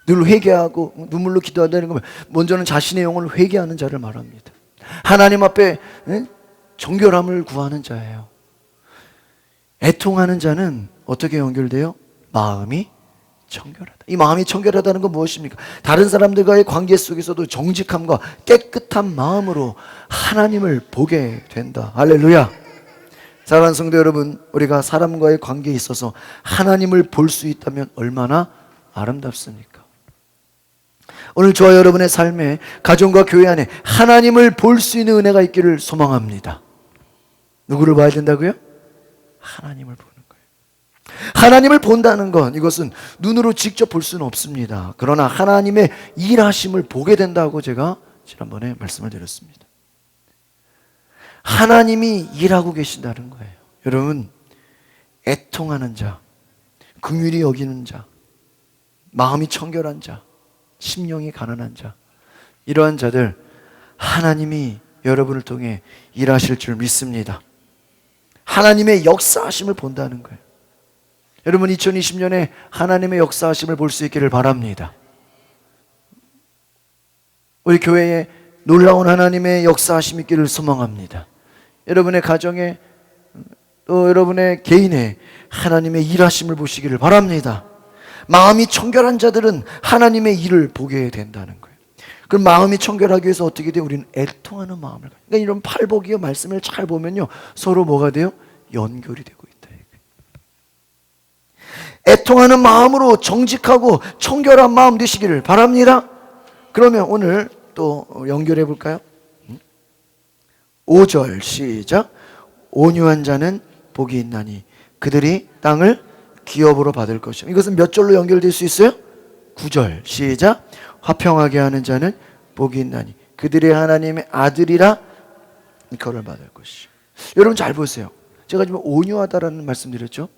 늘 회개하고 눈물로 기도한다는 건 먼저는 자신의 영혼을 회개하는 자를 말합니다. 하나님 앞에 정결함을 구하는 자예요. 애통하는 자는 어떻게 연결돼요? 마음이 청결하다. 이 마음이 청결하다는 건 무엇입니까? 다른 사람들과의 관계 속에서도 정직함과 깨끗한 마음으로 하나님을 보게 된다. 할렐루야. 사랑하는 성도 여러분, 우리가 사람과의 관계에 있어서 하나님을 볼 수 있다면 얼마나 아름답습니까? 오늘 저와 여러분의 삶에, 가정과 교회 안에 하나님을 볼 수 있는 은혜가 있기를 소망합니다. 누구를 봐야 된다고요? 하나님을 보는 거예요. 하나님을 본다는 건, 이것은 눈으로 직접 볼 수는 없습니다. 그러나 하나님의 일하심을 보게 된다고 제가 지난번에 말씀을 드렸습니다. 하나님이 일하고 계신다는 거예요. 여러분, 애통하는 자, 긍휼히 여기는 자, 마음이 청결한 자, 심령이 가난한 자, 이러한 자들 하나님이 여러분을 통해 일하실 줄 믿습니다. 하나님의 역사하심을 본다는 거예요. 여러분, 2020년에 하나님의 역사하심을 볼 수 있기를 바랍니다. 우리 교회에 놀라운 하나님의 역사하심이 있기를 소망합니다. 여러분의 가정에, 또 여러분의 개인에 하나님의 일하심을 보시기를 바랍니다. 마음이 청결한 자들은 하나님의 일을 보게 된다는 거예요. 그럼 마음이 청결하기 위해서 어떻게 돼요? 우리는 애통하는 마음을. 그러니까 이런 팔복이요, 말씀을 잘 보면요, 서로 뭐가 돼요? 연결이 되고 있다. 애통하는 마음으로 정직하고 청결한 마음 되시기를 바랍니다. 그러면 오늘 또 연결해 볼까요? 5절 시작. 온유한 자는 복이 있나니 그들이 땅을 기업으로 받을 것이요. 이것은 몇 절로 연결될 수 있어요? 9절. 시작. 화평하게 하는 자는 복이 있나니 그들의 하나님의 아들이라 일컬을 받을 것이요. 여러분 잘 보세요. 제가 지금 온유하다라는 말씀드렸죠.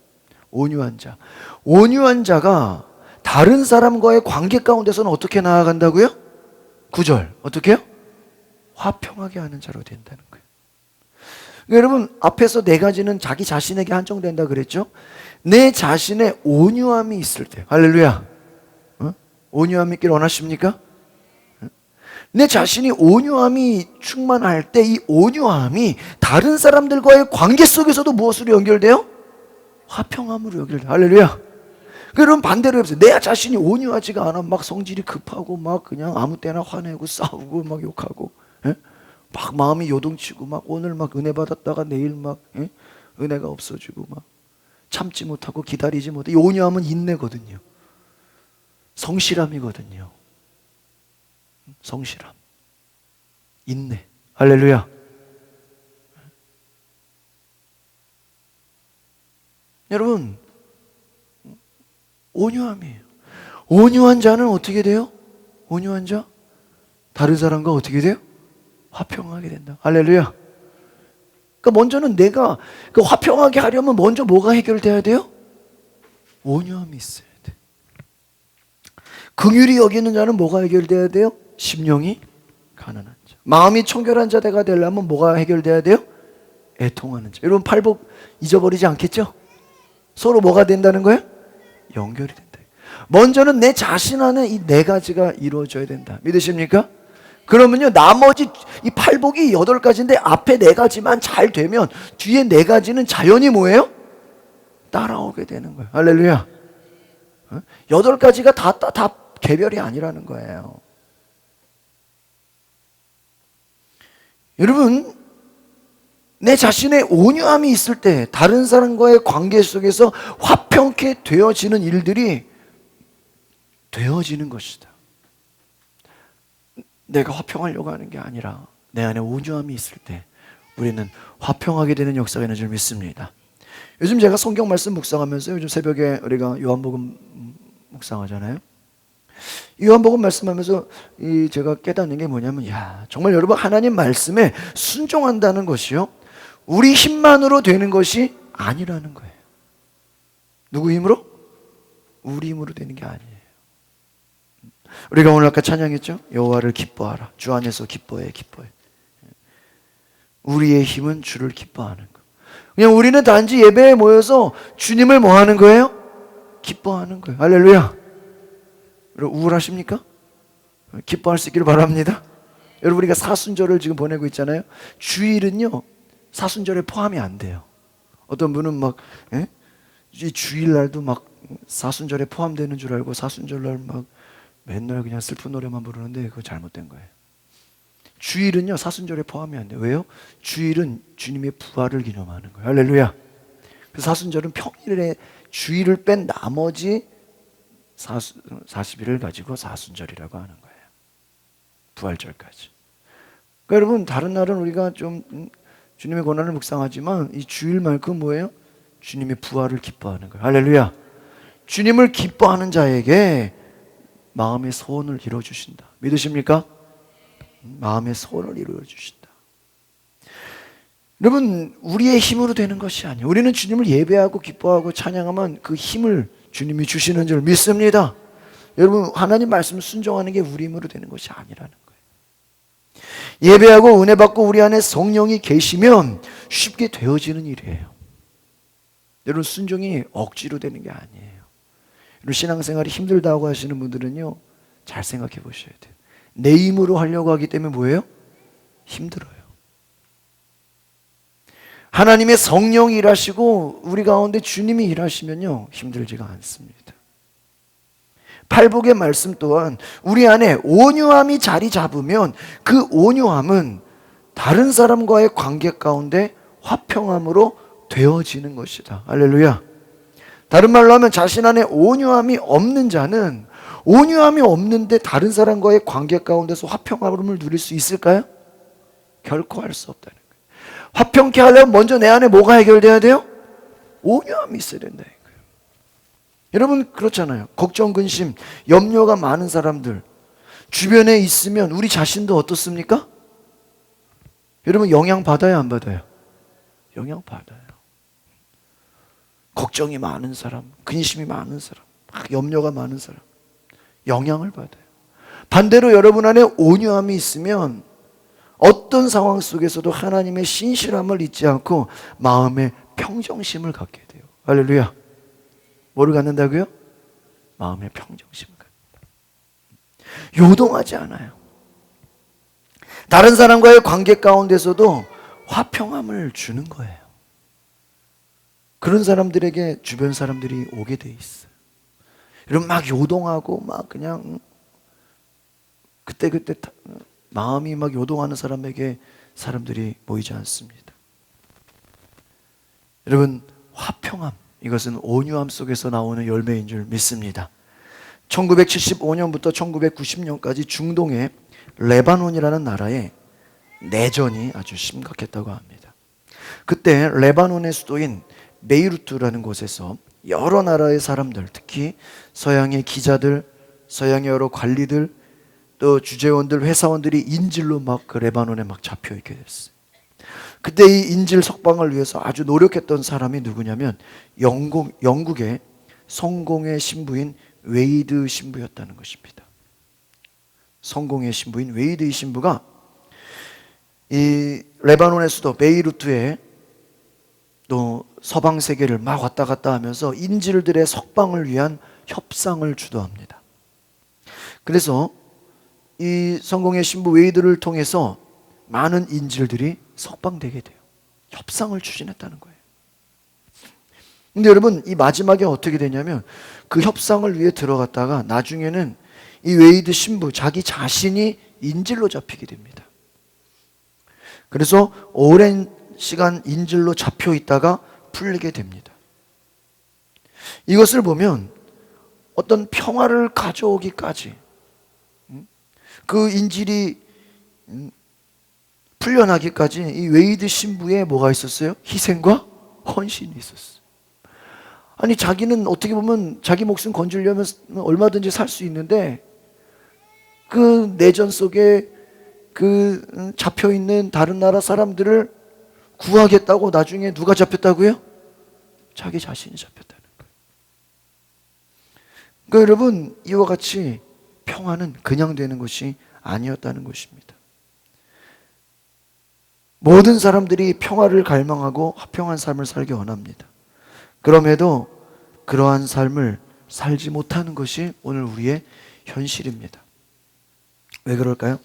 온유한 자. 온유한 자가 다른 사람과의 관계 가운데서는 어떻게 나아간다고요? 9절. 어떻게 해요? 화평하게 하는 자로 된다는 거예요. 여러분 앞에서 네 가지는 자기 자신에게 한정된다 그랬죠. 내 자신의 온유함이 있을 때, 할렐루야, 온유함 있기를 원하십니까? 내 자신이 온유함이 충만할 때 이 온유함이 다른 사람들과의 관계 속에서도 무엇으로 연결돼요? 화평함으로 연결돼요. 할렐루야. 여러분 반대로 해보세요. 내 자신이 온유하지가 않아 막 성질이 급하고 막 그냥 아무 때나 화내고 싸우고 막 욕하고, 예? 막 마음이 요동치고 막 오늘 막 은혜 받았다가 내일 막, 예? 은혜가 없어지고 막 참지 못하고 기다리지 못해. 이 온유함은 인내거든요. 성실함이거든요. 성실함, 인내. 할렐루야. 여러분 온유함이에요. 온유한 자는 어떻게 돼요? 온유한 자 다른 사람과 어떻게 돼요? 화평하게 된다. 할렐루야. 그러니까 먼저는 내가 그 화평하게 하려면 먼저 뭐가 해결돼야 돼요? 온유함이 있어야 돼. 긍휼히 여기는 자는 뭐가 해결돼야 돼요? 심령이 가난한 자. 마음이 청결한 자가 되려면 뭐가 해결돼야 돼요? 애통하는 자. 여러분 팔복 잊어버리지 않겠죠? 서로 뭐가 된다는 거예요? 연결이 된다. 먼저는 내 자신 안에 이 네 가지가 이루어져야 된다. 믿으십니까? 그러면요 나머지 이 팔복이 8가지인데 앞에 4가지만 잘 되면 뒤에 4가지는 자연히 뭐예요? 따라오게 되는 거예요. 할렐루야. 8가지가 다 개별이 아니라는 거예요. 여러분 내 자신의 온유함이 있을 때 다른 사람과의 관계 속에서 화평케 되어지는 일들이 되어지는 것이다. 내가 화평하려고 하는 게 아니라 내 안에 온유함이 있을 때 우리는 화평하게 되는 역사가 있는 줄 믿습니다. 요즘 제가 성경 말씀 묵상하면서 요즘 새벽에 우리가 요한복음 묵상하잖아요. 요한복음 말씀하면서 제가 깨닫는 게 뭐냐면 정말 여러분 하나님 말씀에 순종한다는 것이요 우리 힘만으로 되는 것이 아니라는 거예요. 누구 힘으로? 우리 힘으로 되는 게 아니에요. 우리가 오늘 아까 찬양했죠? 여호와를 기뻐하라. 주 안에서 기뻐해. 우리의 힘은 주를 기뻐하는 거. 그냥 우리는 단지 예배에 모여서 주님을 뭐 하는 거예요? 기뻐하는 거예요. 할렐루야. 여러분 우울하십니까? 기뻐할 수 있기를 바랍니다. 여러분 우리가 사순절을 지금 보내고 있잖아요. 주일은요 사순절에 포함이 안 돼요. 어떤 분은 막 이 주일날도 막 사순절에 포함되는 줄 알고 사순절날 막 맨날 그냥 슬픈 노래만 부르는데 그거 잘못된 거예요. 주일은요 사순절에 포함이 안 돼요. 왜요? 주일은 주님의 부활을 기념하는 거예요. 할렐루야. 그래서 사순절은 평일에 주일을 뺀 나머지 40일을 가지고 사순절이라고 하는 거예요. 부활절까지. 그러니까 여러분 다른 날은 우리가 좀 주님의 고난을 묵상하지만 이 주일만큼 뭐예요? 주님의 부활을 기뻐하는 거예요. 할렐루야. 주님을 기뻐하는 자에게 마음의 소원을 이루어주신다. 믿으십니까? 마음의 소원을 이루어주신다. 여러분 우리의 힘으로 되는 것이 아니에요. 우리는 주님을 예배하고 기뻐하고 찬양하면 그 힘을 주님이 주시는 줄 믿습니다. 여러분 하나님 말씀 순종하는 게 우리 힘으로 되는 것이 아니라는 거예요. 예배하고 은혜 받고 우리 안에 성령이 계시면 쉽게 되어지는 일이에요. 여러분 순종이 억지로 되는 게 아니에요. 여러분 신앙생활이 힘들다고 하시는 분들은요 잘 생각해 보셔야 돼요. 내 힘으로 하려고 하기 때문에 뭐예요? 힘들어요. 하나님의 성령이 일하시고 우리 가운데 주님이 일하시면요 힘들지가 않습니다. 팔복의 말씀 또한 우리 안에 온유함이 자리 잡으면 그 온유함은 다른 사람과의 관계 가운데 화평함으로 되어지는 것이다. 할렐루야. 다른 말로 하면 자신 안에 온유함이 없는 자는 온유함이 없는데 다른 사람과의 관계 가운데서 화평함을 누릴 수 있을까요? 결코 할 수 없다는 거예요. 화평케 하려면 먼저 내 안에 뭐가 해결돼야 돼요? 온유함이 있어야 된다는 거예요. 여러분 그렇잖아요. 걱정, 근심, 염려가 많은 사람들 주변에 있으면 우리 자신도 어떻습니까? 여러분 영향 받아요, 안 받아요? 영향 받아요. 걱정이 많은 사람, 근심이 많은 사람, 염려가 많은 사람 영향을 받아요. 반대로 여러분 안에 온유함이 있으면 어떤 상황 속에서도 하나님의 신실함을 잊지 않고 마음의 평정심을 갖게 돼요. 할렐루야. 뭐를 갖는다고요? 마음의 평정심을 갖는다. 요동하지 않아요. 다른 사람과의 관계 가운데서도 화평함을 주는 거예요. 그런 사람들에게 주변 사람들이 오게 돼 있어요. 여러분 막 요동하고 막 그냥 그때그때 마음이 막 요동하는 사람에게 사람들이 모이지 않습니다. 여러분 화평함, 이것은 온유함 속에서 나오는 열매인 줄 믿습니다. 1975년부터 1990년까지 중동의 레바논이라는 나라에 내전이 아주 심각했다고 합니다. 그때 레바논의 수도인 베이루트라는 곳에서 여러 나라의 사람들, 특히 서양의 기자들, 서양의 여러 관리들, 또 주재원들, 회사원들이 인질로 막 그 레바논에 막 잡혀 있게 됐어요. 그때 이 인질 석방을 위해서 아주 노력했던 사람이 누구냐면 영국의 성공의 신부인 웨이드 신부였다는 것입니다. 성공의 신부인 웨이드 신부가 이 레바논의 수도 베이루트에 또 서방 세계를 막 왔다 갔다 하면서 인질들의 석방을 위한 협상을 주도합니다. 그래서 이 성공의 신부 웨이드를 통해서 많은 인질들이 석방되게 돼요. 협상을 추진했다는 거예요. 근데 여러분 이 마지막에 어떻게 되냐면 그 협상을 위해 들어갔다가 나중에는 이 웨이드 신부 자기 자신이 인질로 잡히게 됩니다. 그래서 오랜 시간 인질로 잡혀 있다가 풀리게 됩니다. 이것을 보면 어떤 평화를 가져오기까지 그 인질이 풀려나기까지 이 웨이드 신부의 뭐가 있었어요? 희생과 헌신이 있었어요. 아니 자기는 어떻게 보면 자기 목숨 건지려면 얼마든지 살 수 있는데 그 내전 속에 그 잡혀있는 다른 나라 사람들을 구하겠다고 나중에 누가 잡혔다고요? 자기 자신이 잡혔다는 거예요. 그러니까 여러분 이와 같이 평화는 그냥 되는 것이 아니었다는 것입니다. 모든 사람들이 평화를 갈망하고 화평한 삶을 살기 원합니다. 그럼에도 그러한 삶을 살지 못하는 것이 오늘 우리의 현실입니다. 왜 그럴까요?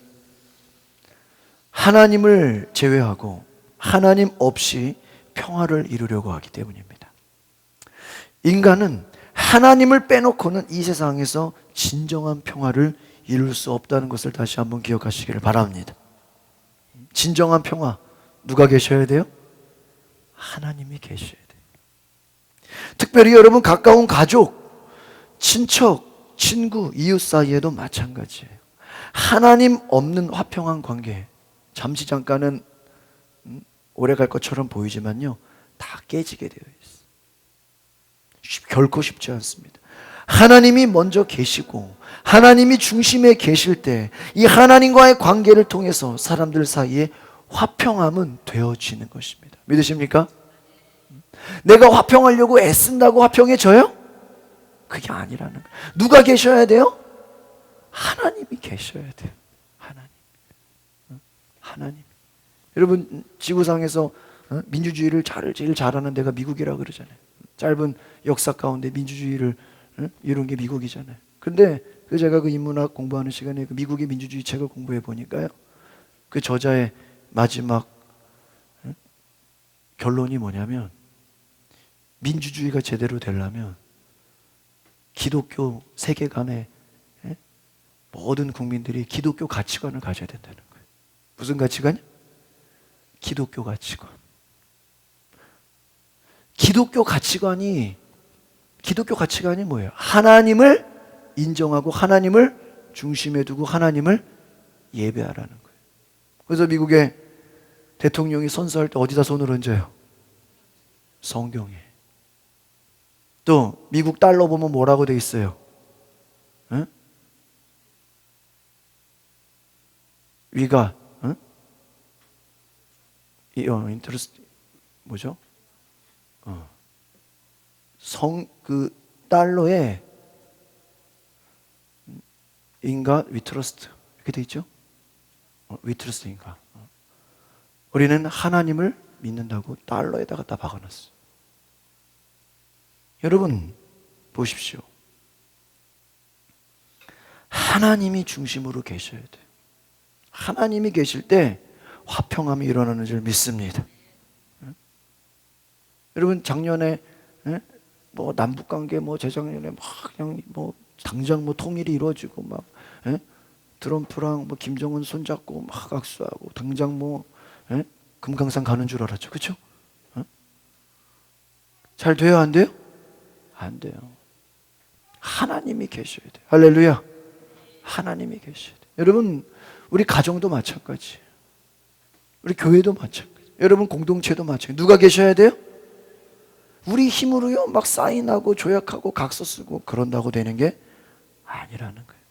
하나님을 제외하고 하나님 없이 평화를 이루려고 하기 때문입니다. 인간은 하나님을 빼놓고는 이 세상에서 진정한 평화를 이룰 수 없다는 것을 다시 한번 기억하시기를 바랍니다. 진정한 평화 누가 계셔야 돼요? 하나님이 계셔야 돼요. 특별히 여러분 가까운 가족, 친척, 친구, 이웃 사이에도 마찬가지예요. 하나님 없는 화평한 관계, 잠시 잠깐은 오래 갈 것처럼 보이지만요 다 깨지게 되어 있어요. 결코 쉽지 않습니다. 하나님이 먼저 계시고 하나님이 중심에 계실 때 이 하나님과의 관계를 통해서 사람들 사이에 화평함은 되어지는 것입니다. 믿으십니까? 내가 화평하려고 애쓴다고 화평해져요? 그게 아니라는 거예요. 누가 계셔야 돼요? 하나님이 계셔야 돼요. 하나님. 여러분 지구상에서 민주주의를 제일 잘하는 데가 미국이라 그러잖아요. 짧은 역사 가운데 민주주의를 이룬 게 미국이잖아요. 그런데 제가 그 인문학 공부하는 시간에 그 미국의 민주주의 책을 공부해 보니까요, 그 저자의 마지막 결론이 뭐냐면 민주주의가 제대로 되려면 기독교 세계관의 모든 국민들이 기독교 가치관을 가져야 된다는 거예요. 무슨 가치관이요? 기독교 가치관. 기독교 가치관이 뭐예요? 하나님을 인정하고 하나님을 중심에 두고 하나님을 예배하라는 거예요. 그래서 미국의 대통령이 선서할 때 어디다 손을 얹어요? 성경에. 또 미국 달러 보면 뭐라고 돼 있어요? 응? 위가 응? 인터레스트 뭐죠? 그 달러에 인가 위트러스트 이렇게 돼 있죠? 위트러스트인가? 우리는 하나님을 믿는다고 달러에다가 다 박아놨어. 여러분 보십시오. 하나님이 중심으로 계셔야 돼요. 하나님이 계실 때 화평함이 일어나는 줄 믿습니다. 여러분 작년에 뭐 남북관계 뭐 재작년에 막 그냥 뭐 당장 뭐 통일이 이루어지고 막 트럼프랑 뭐 김정은 손잡고 막 악수하고 당장 뭐 금강산 가는 줄 알았죠, 그렇죠? 잘 돼요, 안 돼요? 안 돼요. 하나님이 계셔야 돼요. 할렐루야. 하나님이 계셔야 돼요. 여러분 우리 가정도 마찬가지. 우리 교회도 마찬가지. 여러분 공동체도 마찬가지. 누가 계셔야 돼요? 우리 힘으로요 막 사인하고 조약하고 각서 쓰고 그런다고 되는 게 아니라는 거예요.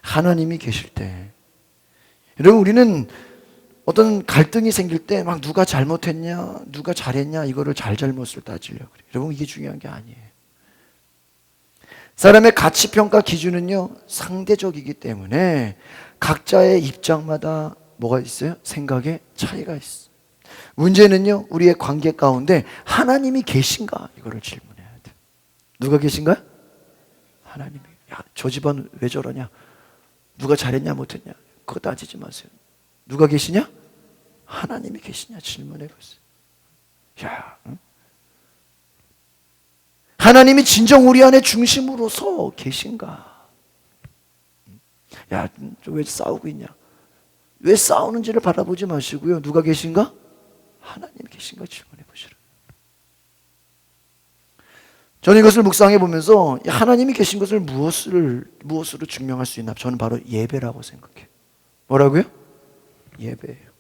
하나님이 계실 때 여러분 우리는 어떤 갈등이 생길 때 막 누가 잘못했냐 누가 잘했냐 이거를 잘잘못을 따지려고 그래요. 여러분 이게 중요한 게 아니에요. 사람의 가치평가 기준은요 상대적이기 때문에 각자의 입장마다 뭐가 있어요? 생각에 차이가 있어요. 문제는요 우리의 관계 가운데 하나님이 계신가 이거를 질문해야 돼요. 누가 계신가요? 하나님이. 야, 저 집안 왜 저러냐? 누가 잘했냐 못했냐? 그거 따지지 마세요. 누가 계시냐? 하나님이 계시냐 질문해 보세요. 야, 응? 하나님이 진정 우리 안에 중심으로서 계신가? 야, 왜 싸우고 있냐? 왜 싸우는지를 바라보지 마시고요. 누가 계신가? 하나님이 계신가 질문해 보시라. 저는 이것을 묵상해 보면서 하나님이 계신 것을 무엇으로 증명할 수 있나? 저는 바로 예배라고 생각해요. 뭐라고요? 예배예요.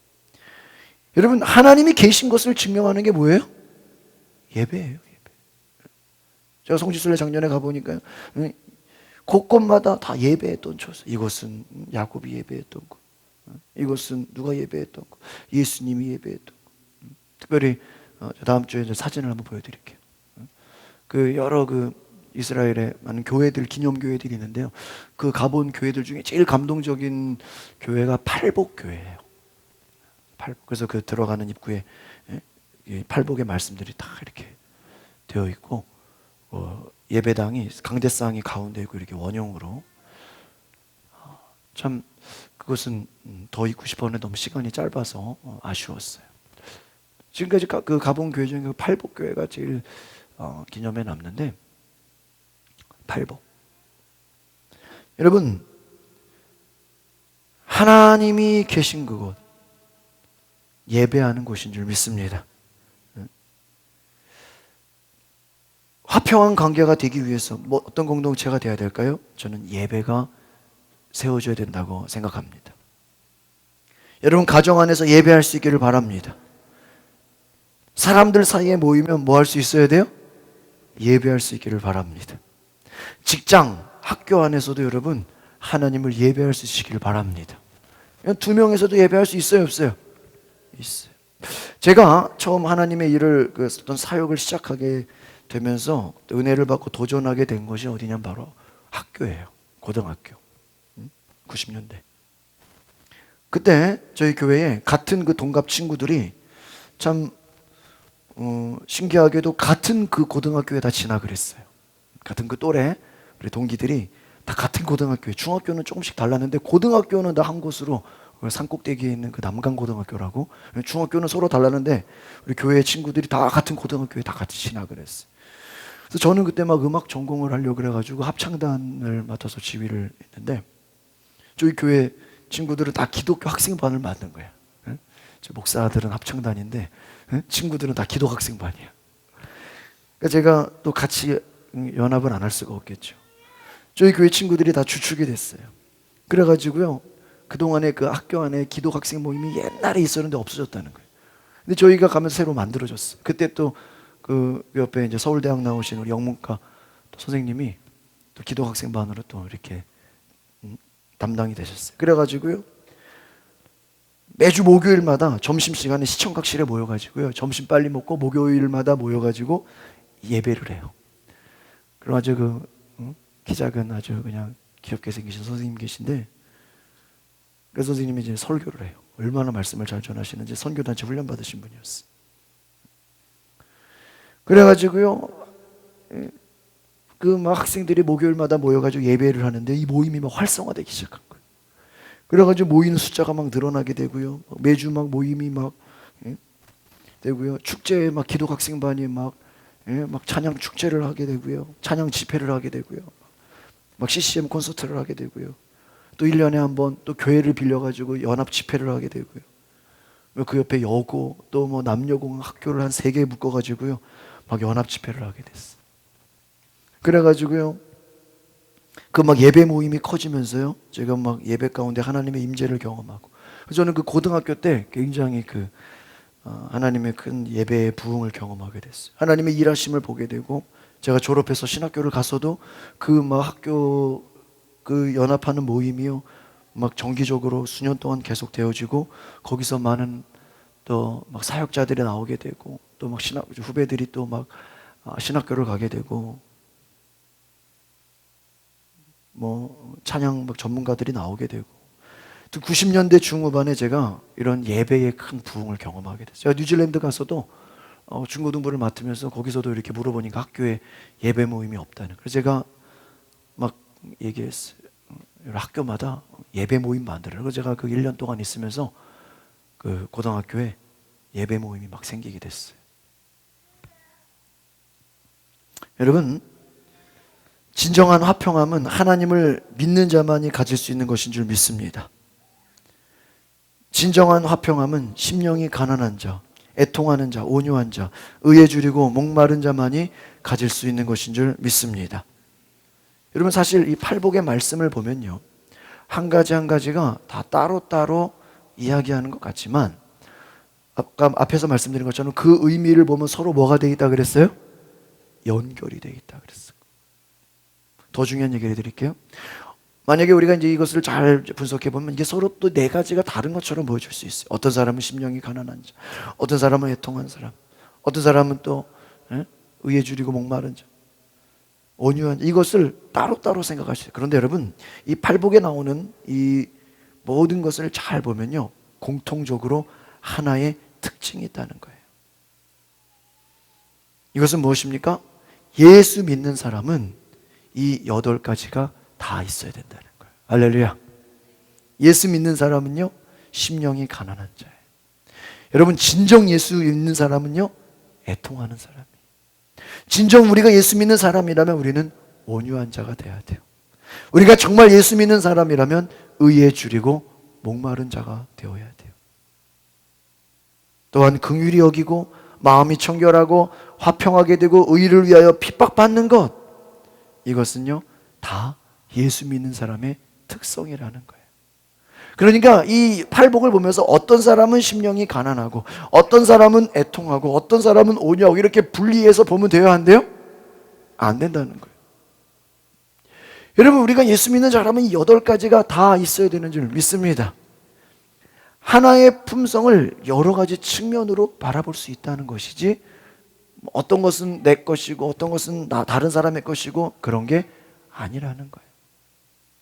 여러분 하나님이 계신 것을 증명하는 게 뭐예요? 예배예요. 예배. 제가 송지순례 작년에 가보니까 곳곳마다 다 예배했던 곳. 이곳은 야곱이 예배했던 곳. 이곳은 누가 예배했던 곳. 예수님이 예배했던 곳. 특별히 다음 주에 사진을 한번 보여드릴게요. 그 여러 그 이스라엘의 많은 교회들 기념교회들이 있는데요. 그 가본 교회들 중에 제일 감동적인 교회가 팔복 교회예요. 팔복. 그래서 그 들어가는 입구에 팔복의 말씀들이 다 이렇게 되어 있고 예배당이 강대상이 가운데 있고 이렇게 원형으로 참 그것은 더 있고 싶었는데 너무 시간이 짧아서 아쉬웠어요. 지금까지 그 가본 교회 중에 그 팔복 교회가 제일 기념에 남는데 팔복. 여러분 하나님이 계신 그곳 예배하는 곳인 줄 믿습니다. 화평한 관계가 되기 위해서 뭐 어떤 공동체가 되어야 될까요? 저는 예배가 세워져야 된다고 생각합니다. 여러분 가정 안에서 예배할 수 있기를 바랍니다. 사람들 사이에 모이면 뭐 할 수 있어야 돼요? 예배할 수 있기를 바랍니다. 직장, 학교 안에서도 여러분 하나님을 예배할 수 있기를 바랍니다. 두 명에서도 예배할 수 있어요, 없어요? 있어요. 제가 처음 하나님의 일을 어떤 사역을 시작하게 되면서 은혜를 받고 도전하게 된 것이 어디냐면 바로 학교예요. 고등학교. 90년대. 그때 저희 교회에 같은 그 동갑 친구들이 참 신기하게도 같은 그 고등학교에 다 진학을 했어요. 같은 그 또래 우리 동기들이 다 같은 고등학교에, 중학교는 조금씩 달랐는데 고등학교는 다 한 곳으로 산꼭대기에 있는 그 남강고등학교라고, 중학교는 서로 달랐는데 우리 교회 친구들이 다 같은 고등학교에 다 같이 진학을 했어요. 그래서 저는 그때 막 음악 전공을 하려고 그래가지고 합창단을 맡아서 지휘를 했는데 저희 교회 친구들은 다 기독교 학생반을 맡는 거예요. 저 목사들은 합창단인데 친구들은 다 기독 학생반이야. 그러니까 제가 또 같이 연합을 안 할 수가 없겠죠. 저희 교회 친구들이 다 주축이 됐어요. 그래가지고요 그동안에 그 학교 안에 기독 학생 모임이 옛날에 있었는데 없어졌다는 거예요. 근데 저희가 가면서 새로 만들어졌어요. 그때 또 그 옆에 이제 서울대학 나오신 우리 영문과 또 선생님이 또 기독학생반으로 또 이렇게 담당이 되셨어요. 그래가지고요 매주 목요일마다 점심시간에 시청각실에 모여가지고요 점심 빨리 먹고 목요일마다 모여가지고 예배를 해요. 그럼 아주 키 작은 아주 그냥 귀엽게 생기신 선생님 계신데 그 선생님이 이제 설교를 해요. 얼마나 말씀을 잘 전하시는지 선교단체 훈련 받으신 분이었어요. 그래가지고요 그 막 학생들이 목요일마다 모여가지고 예배를 하는데 이 모임이 막 활성화되기 시작한 거예요. 그래가지고 모이는 숫자가 막 늘어나게 되고요. 매주 막 모임이 막 되고요. 축제에 막 기독학생반이 막 찬양 축제를 하게 되고요. 찬양 집회를 하게 되고요. 막 CCM 콘서트를 하게 되고요. 또 1년에 한 번 또 교회를 빌려가지고 연합 집회를 하게 되고요. 그 옆에 여고 또 뭐 남녀공학 학교를 한 3개 묶어가지고요. 막 연합 집회를 하게 됐어요. 그래가지고요. 그 막 예배 모임이 커지면서요. 제가 막 예배 가운데 하나님의 임재를 경험하고. 저는 그 고등학교 때 굉장히 하나님의 큰 예배의 부흥을 경험하게 됐어요. 하나님의 일하심을 보게 되고 제가 졸업해서 신학교를 갔어도 그 막 학교 그 연합하는 모임이요. 막 정기적으로 수년 동안 계속 되어지고 거기서 많은 또 막 사역자들이 나오게 되고 또 막 후배들이 또 막 신학교를 가게 되고 뭐 찬양 막 전문가들이 나오게 되고 또 90년대 중후반에 제가 이런 예배의 큰 부흥을 경험하게 됐어요. 제가 뉴질랜드 가서도 중고등부를 맡으면서 거기서도 이렇게 물어보니까 학교에 예배 모임이 없다는. 그래서 제가 막 얘기했어요. 학교마다 예배 모임 만들어요. 그래서 제가 그 1년 동안 있으면서 그 고등학교에 예배 모임이 막 생기게 됐어요. 여러분, 진정한 화평함은 하나님을 믿는 자만이 가질 수 있는 것인 줄 믿습니다. 진정한 화평함은 심령이 가난한 자, 애통하는 자, 온유한 자, 의에 줄이고 목마른 자만이 가질 수 있는 것인 줄 믿습니다. 여러분 사실 이 팔복의 말씀을 보면요 한 가지 한 가지가 다 따로따로 이야기하는 것 같지만 아까 앞에서 말씀드린 것처럼 그 의미를 보면 서로 뭐가 되어 있다 그랬어요? 연결이 되어 있다 그랬어요. 더 중요한 얘기를 해드릴게요. 만약에 우리가 이제 이것을 잘 분석해 보면 이게 서로 또 4가지가 다른 것처럼 보여줄 수 있어요. 어떤 사람은 심령이 가난한 자, 어떤 사람은 애통한 사람, 어떤 사람은 또 의에 줄이고 목마른 자, 온유한 자. 이것을 따로따로 생각하시죠. 그런데 여러분 이 팔복에 나오는 이 모든 것을 잘 보면요 공통적으로 하나의 특징이 있다는 거예요. 이것은 무엇입니까? 예수 믿는 사람은 이 8가지가 다 있어야 된다는 거예요. 할렐루야. 예수 믿는 사람은요 심령이 가난한 자예요. 여러분 진정 예수 믿는 사람은요 애통하는 사람이에요. 진정 우리가 예수 믿는 사람이라면 우리는 온유한 자가 돼야 돼요. 우리가 정말 예수 믿는 사람이라면 의에 줄이고 목마른 자가 되어야 돼요. 또한 긍휼히 여기고 마음이 청결하고 화평하게 되고 의를 위하여 핍박받는 것, 이것은요 다 예수 믿는 사람의 특성이라는 거예요. 그러니까 이 팔복을 보면서 어떤 사람은 심령이 가난하고 어떤 사람은 애통하고 어떤 사람은 온유하고 이렇게 분리해서 보면 돼야 한대요? 안 된다는 거예요. 여러분 우리가 예수 믿는 사람은 이 8가지가 다 있어야 되는 줄 믿습니다. 하나의 품성을 여러 가지 측면으로 바라볼 수 있다는 것이지 어떤 것은 내 것이고 어떤 것은 다른 사람의 것이고 그런 게 아니라는 거예요.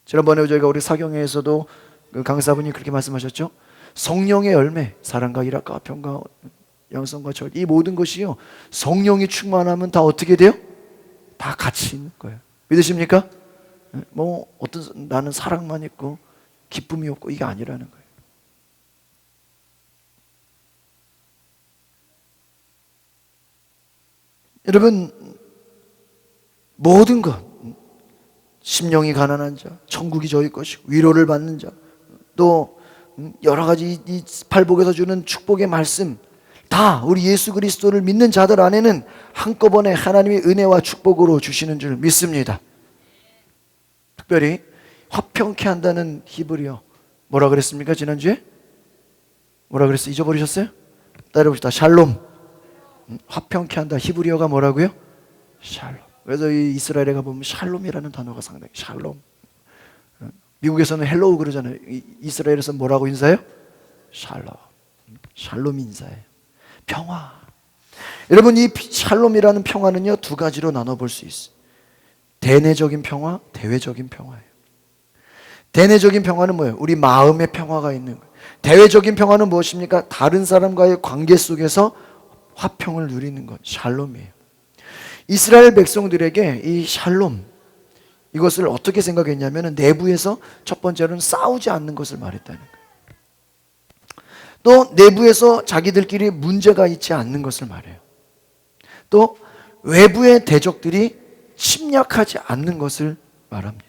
지난번에 저희가 우리 사경회에서도 그 강사분이 그렇게 말씀하셨죠. 성령의 열매, 사랑과 일학과 화평과 양성과 절, 이 모든 것이요 성령이 충만하면 다 어떻게 돼요? 다 같이 있는 거예요. 믿으십니까? 뭐 나는 사랑만 있고 기쁨이 없고 이게 아니라는 거예요. 여러분 모든 것, 심령이 가난한 자, 천국이 저희 것이고 위로를 받는 자, 또 여러 가지 이 팔복에서 주는 축복의 말씀 다 우리 예수 그리스도를 믿는 자들 안에는 한꺼번에 하나님의 은혜와 축복으로 주시는 줄 믿습니다. 특별히 화평케 한다는 히브리어 뭐라 그랬습니까? 지난주에? 뭐라 그랬어요? 잊어버리셨어요? 따라해봅시다. 샬롬. 화평케 한다. 히브리어가 뭐라고요? 샬롬. 그래서 이 이스라엘에 가보면 샬롬이라는 단어가 상당히 샬롬. 미국에서는 헬로우 그러잖아요. 이스라엘에서 뭐라고 인사해요? 샬롬. 샬롬 인사예요. 평화. 여러분, 이 샬롬이라는 평화는요, 두 가지로 나눠볼 수 있어요. 대내적인 평화, 대외적인 평화예요. 대내적인 평화는 뭐예요? 우리 마음의 평화가 있는 거예요. 대외적인 평화는 무엇입니까? 다른 사람과의 관계 속에서 화평을 누리는 것, 샬롬이에요. 이스라엘 백성들에게 이 샬롬, 이것을 어떻게 생각했냐면 내부에서 첫 번째로는 싸우지 않는 것을 말했다는 거예요. 또 내부에서 자기들끼리 문제가 있지 않는 것을 말해요. 또 외부의 대적들이 침략하지 않는 것을 말합니다.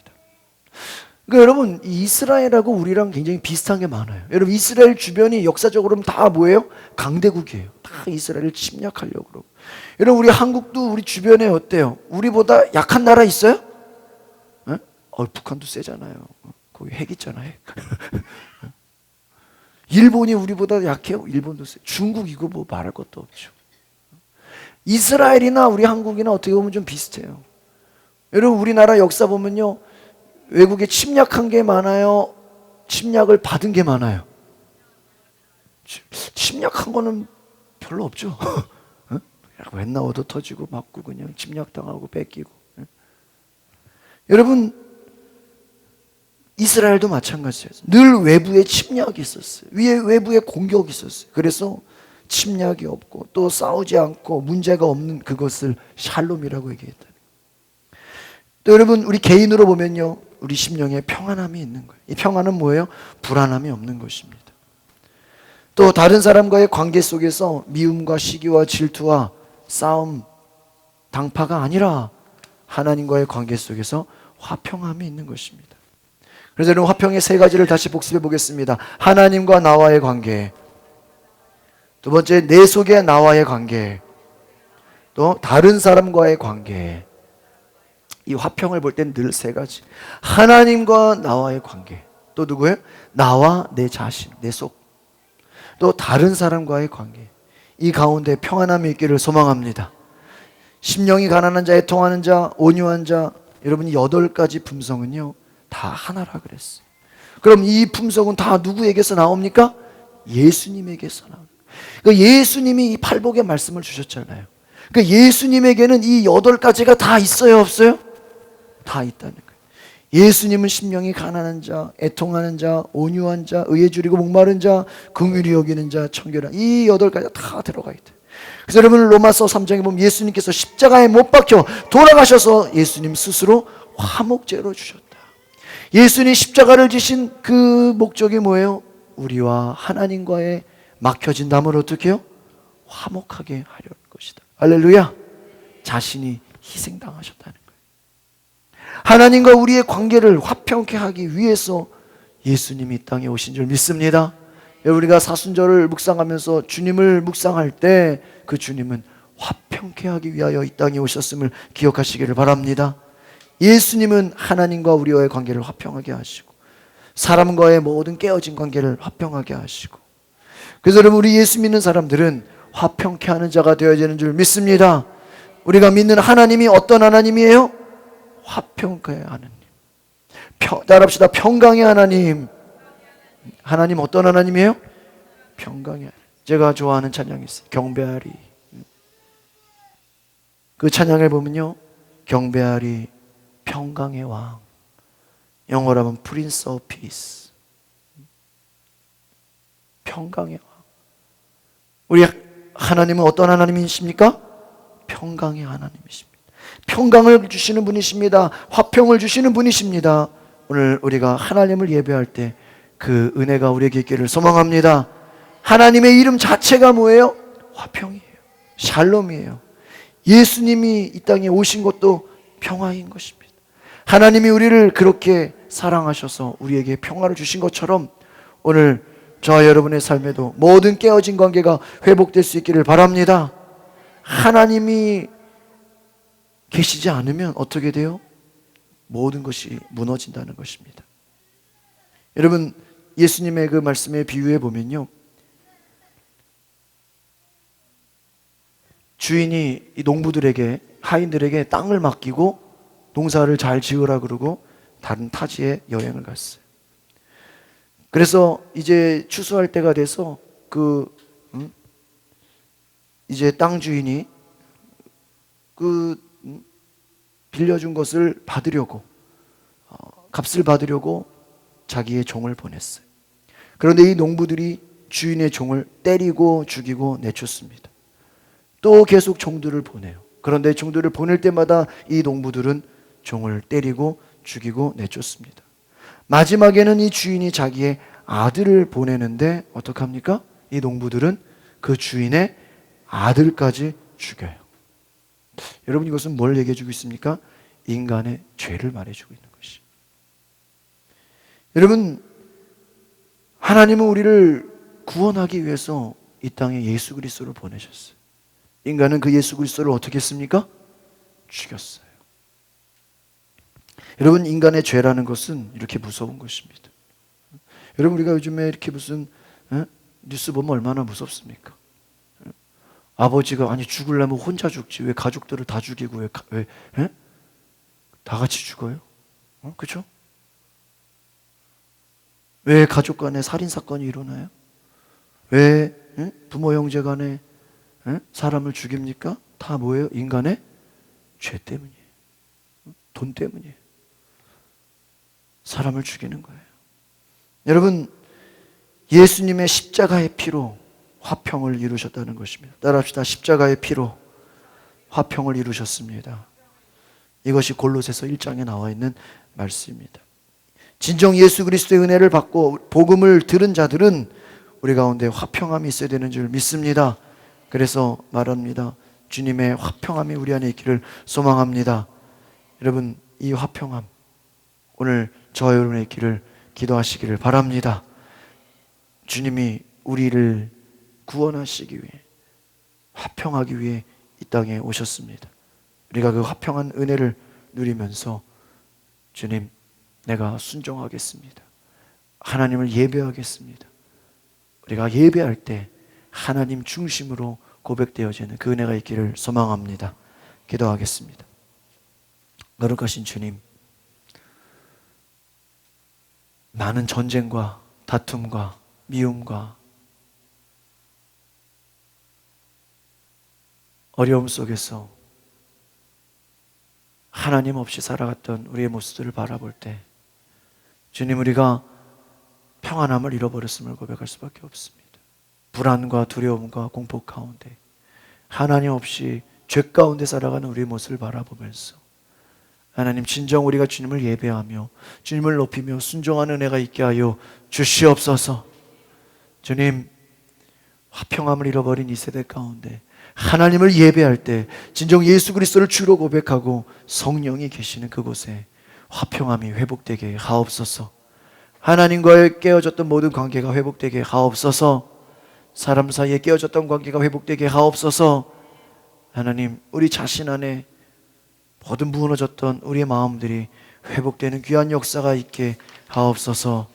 그러니까 여러분, 이스라엘하고 우리랑 굉장히 비슷한 게 많아요. 여러분, 이스라엘 주변이 역사적으로는 다 뭐예요? 강대국이에요. 다 이스라엘을 침략하려고 그러고. 여러분, 우리 한국도 우리 주변에 어때요? 우리보다 약한 나라 있어요? 북한도 세잖아요. 거기 핵 있잖아요. 핵. 일본이 우리보다 약해요. 일본도 세. 중국 이거 뭐 말할 것도 없죠. 이스라엘이나 우리 한국이나 어떻게 보면 좀 비슷해요. 여러분, 우리나라 역사 보면요, 외국에 침략한 게 많아요? 침략을 받은 게 많아요? 침략한 거는 별로 없죠. 맨날 얻어 터지고 맞고 그냥 침략당하고 뺏기고. 여러분, 이스라엘도 마찬가지예요. 늘 외부에 침략이 있었어요. 외부에 공격이 있었어요. 그래서 침략이 없고 또 싸우지 않고 문제가 없는 그것을 샬롬이라고 얘기했다. 또 여러분, 우리 개인으로 보면요, 우리 심령에 평안함이 있는 거예요. 이 평안은 뭐예요? 불안함이 없는 것입니다. 또 다른 사람과의 관계 속에서 미움과 시기와 질투와 싸움, 당파가 아니라 하나님과의 관계 속에서 화평함이 있는 것입니다. 그래서 여러분, 화평의 세 가지를 다시 복습해 보겠습니다. 하나님과 나와의 관계, 두 번째 내 속에 나와의 관계, 또 다른 사람과의 관계. 이 화평을 볼 땐 늘 세 가지. 하나님과 나와의 관계, 또 누구예요? 나와 내 자신, 내 속, 또 다른 사람과의 관계. 이 가운데 평안함이 있기를 소망합니다. 심령이 가난한 자, 애통하는 자, 온유한 자, 여러분이 8가지 품성은요 다 하나라 그랬어요. 그럼 이 품성은 다 누구에게서 나옵니까? 예수님에게서 나옵니다. 그러니까 예수님이 이 팔복의 말씀을 주셨잖아요. 그러니까 예수님에게는 이 8가지가 다 있어요, 없어요? 다 있다는 거예요. 예수님은 심령이 가난한 자, 애통하는 자, 온유한 자, 의에 줄이고 목마른 자, 긍휼히 여기는 자, 청결한, 이 8가지가 다 들어가 있대요. 그래서 여러분, 로마서 3장에 보면 예수님께서 십자가에 못 박혀 돌아가셔서 예수님 스스로 화목제로 주셨다. 예수님 십자가를 지신 그 목적이 뭐예요? 우리와 하나님과의 막혀진 담을 어떻게 해요? 화목하게 하려는 것이다. 할렐루야. 자신이 희생당하셨다는 거예요. 하나님과 우리의 관계를 화평케 하기 위해서 예수님이 이 땅에 오신 줄 믿습니다. 우리가 사순절을 묵상하면서 주님을 묵상할 때 그 주님은 화평케 하기 위하여 이 땅에 오셨음을 기억하시기를 바랍니다. 예수님은 하나님과 우리와의 관계를 화평하게 하시고 사람과의 모든 깨어진 관계를 화평하게 하시고, 그래서 여러분, 우리 예수 믿는 사람들은 화평케 하는 자가 되어야 되는 줄 믿습니다. 우리가 믿는 하나님이 어떤 하나님이에요? 화평케 하나님. 따라합시다. 평강의 하나님. 하나님 어떤 하나님이에요? 평강의 하나님. 제가 좋아하는 찬양이 있어요. 경배하리. 그 찬양을 보면요, 경배하리 평강의 왕. 영어로 하면 Prince of Peace. 평강의 왕. 우리 하나님은 어떤 하나님이십니까? 평강의 하나님이십니다. 평강을 주시는 분이십니다. 화평을 주시는 분이십니다. 오늘 우리가 하나님을 예배할 때 그 은혜가 우리에게 있기를 소망합니다. 하나님의 이름 자체가 뭐예요? 화평이에요. 샬롬이에요. 예수님이 이 땅에 오신 것도 평화인 것입니다. 하나님이 우리를 그렇게 사랑하셔서 우리에게 평화를 주신 것처럼 오늘 저와 여러분의 삶에도 모든 깨어진 관계가 회복될 수 있기를 바랍니다. 하나님이 계시지 않으면 어떻게 돼요? 모든 것이 무너진다는 것입니다. 여러분, 예수님의 그 말씀에 비유해 보면요, 주인이 이 농부들에게, 하인들에게 땅을 맡기고 농사를 잘 지으라 그러고 다른 타지에 여행을 갔어요. 그래서 이제 추수할 때가 돼서 이제 땅 주인이 빌려준 것을 받으려고, 값을 받으려고 자기의 종을 보냈어요. 그런데 이 농부들이 주인의 종을 때리고 죽이고 내쫓습니다. 또 계속 종들을 보내요. 그런데 종들을 보낼 때마다 이 농부들은 종을 때리고 죽이고 내쫓습니다. 마지막에는 이 주인이 자기의 아들을 보내는데 어떡합니까? 이 농부들은 그 주인의 아들까지 죽여요. 여러분, 이것은 뭘 얘기해 주고 있습니까? 인간의 죄를 말해주고 있는 것이. 여러분, 하나님은 우리를 구원하기 위해서 이 땅에 예수 그리스도를 보내셨어요. 인간은 그 예수 그리스도를 어떻게 했습니까? 죽였어요. 여러분, 인간의 죄라는 것은 이렇게 무서운 것입니다. 여러분, 우리가 요즘에 이렇게 무슨 뉴스 보면 얼마나 무섭습니까? 아버지가 아니 죽으려면 혼자 죽지 왜 가족들을 다 죽이고 왜 다 같이 죽어요? 그렇죠? 왜 가족 간에 살인 사건이 일어나요? 왜 부모 형제 간에 사람을 죽입니까? 다 뭐예요? 인간의 죄 때문이에요. 돈 때문이에요. 사람을 죽이는 거예요. 여러분, 예수님의 십자가의 피로 화평을 이루셨다는 것입니다. 따라합시다. 십자가의 피로 화평을 이루셨습니다. 이것이 골로새서 1장에 나와 있는 말씀입니다. 진정 예수 그리스도의 은혜를 받고 복음을 들은 자들은 우리 가운데 화평함이 있어야 되는 줄 믿습니다. 그래서 말합니다. 주님의 화평함이 우리 안에 있기를 소망합니다. 여러분, 이 화평함 오늘 저와 여러분의 있기를 기도하시기를 바랍니다. 주님이 우리를 구원하시기 위해, 화평하기 위해 이 땅에 오셨습니다. 우리가 그 화평한 은혜를 누리면서 주님, 내가 순종하겠습니다. 하나님을 예배하겠습니다. 우리가 예배할 때 하나님 중심으로 고백되어지는 그 은혜가 있기를 소망합니다. 기도하겠습니다. 거룩하신 주님, 많은 전쟁과 다툼과 미움과 어려움 속에서 하나님 없이 살아갔던 우리의 모습들을 바라볼 때 주님, 우리가 평안함을 잃어버렸음을 고백할 수밖에 없습니다. 불안과 두려움과 공포 가운데 하나님 없이 죄 가운데 살아가는 우리의 모습을 바라보면서 하나님, 진정 우리가 주님을 예배하며 주님을 높이며 순종하는 은혜가 있게 하여 주시옵소서. 주님, 화평함을 잃어버린 이 세대 가운데 하나님을 예배할 때 진정 예수 그리스도를 주로 고백하고 성령이 계시는 그곳에 화평함이 회복되게 하옵소서. 하나님과의 깨어졌던 모든 관계가 회복되게 하옵소서. 사람 사이에 깨어졌던 관계가 회복되게 하옵소서. 하나님, 우리 자신 안에 모든 무너졌던 우리의 마음들이 회복되는 귀한 역사가 있게 하옵소서.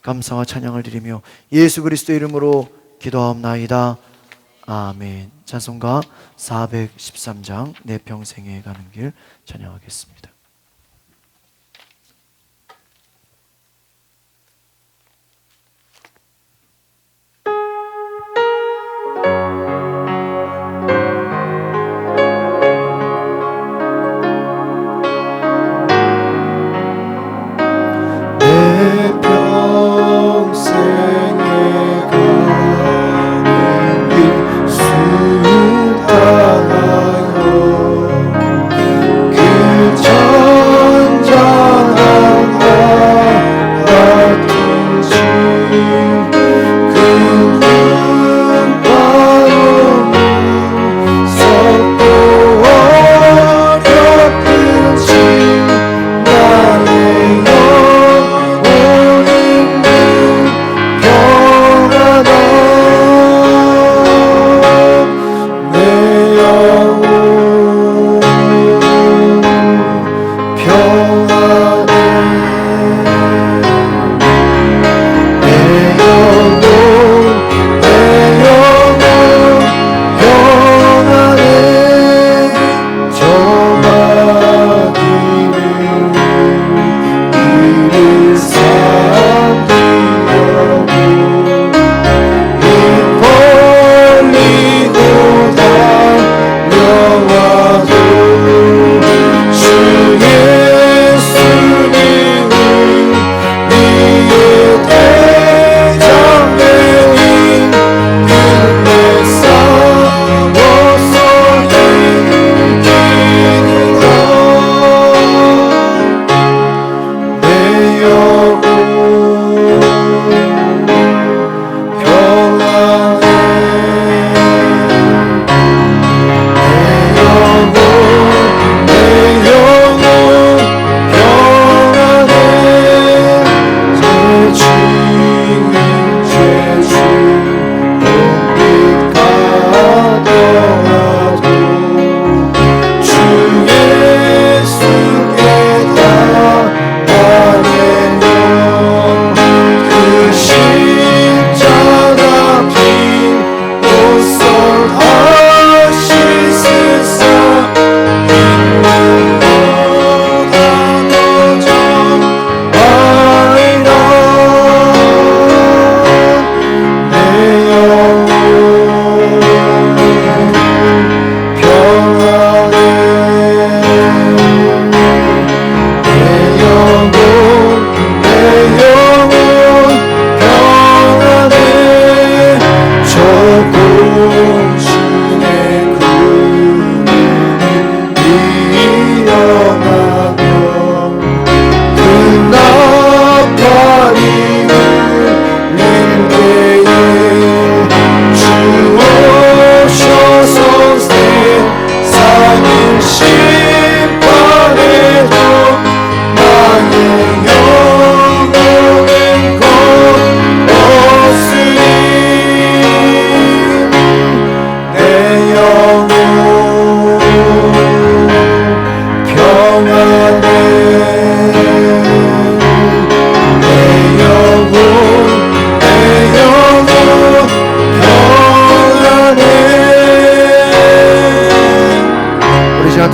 감사와 찬양을 드리며 예수 그리스도 이름으로 기도하옵나이다. 아멘. 찬송가 413장 내 평생에 가는 길 찬양하겠습니다. 그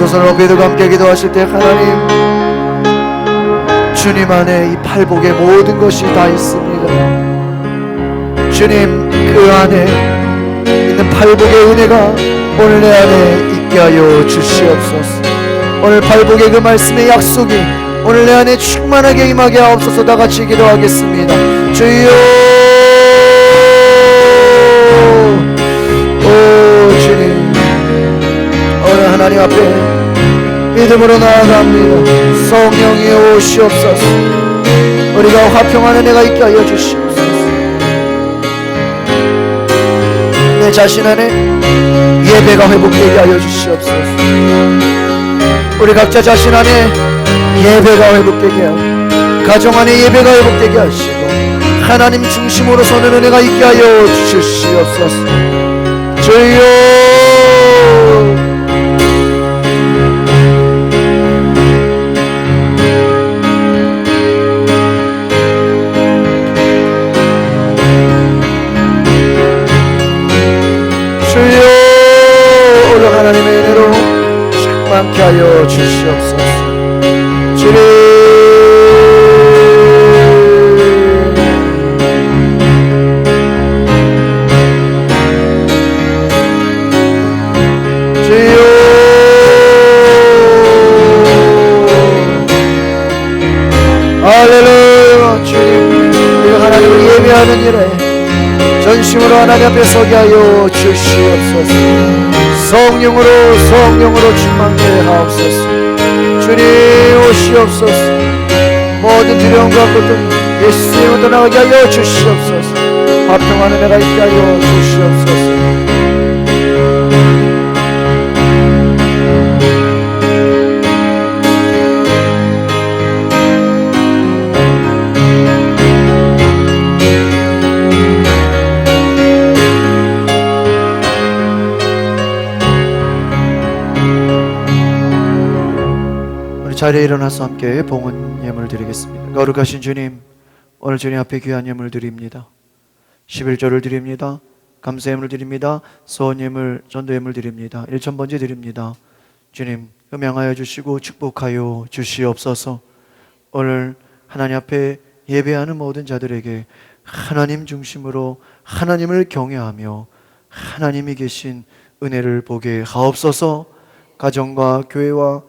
두 손을 높이 들고 함께 기도하실 때 하나님 주님 안에 이 팔복의 모든 것이 다 있습니다. 주님 그 안에 있는 팔복의 은혜가 오늘 내 안에 있게 하여 주시옵소서. 오늘 팔복의 그 말씀의 약속이 오늘 내 안에 충만하게 임하게 하옵소서. 다 같이 기도하겠습니다. 주여 오 주님 오늘 하나님 앞에 믿음으로 나아갑니다. 성령이 오시옵소서. 우리가 화평하는 은혜가 있게 하여 주시옵소서. 내 자신 안에 예배가 회복되게 하여 주시옵소서. 우리 각자 자신 안에 예배가 회복되게 하고 가정 안에 예배가 회복되게 하시고 하나님 중심으로 서는 은혜가 있게 하여 주시옵소서. 주여 오늘 하나님의 은혜로 충만케 하여 주시옵소서. 주님 주여 할렐루야. 주님 우리가 하나님을 예배하는 일에 전심으로 하나님 앞에 서게 하여 주시옵소서. 성령으로 충만케 하옵소서. 주님 오시옵소서. 모든 두려움과 고통 예수님으로 떠나가게 하여 주시옵소서. 화평하는 은혜가 있게 하여 주시옵소서. 자리에 일어나서 함께 봉헌 예물 드리겠습니다. 거룩하신 주님, 오늘 주님 앞에 귀한 예물 드립니다. 11조를 드립니다. 감사 예물 드립니다. 소원 예물, 전도 예물 드립니다. 1,000번째 드립니다. 주님 음양하여 주시고 축복하여 주시옵소서. 오늘 하나님 앞에 예배하는 모든 자들에게 하나님 중심으로 하나님을 경외하며 하나님이 계신 은혜를 보게 하옵소서. 가정과 교회와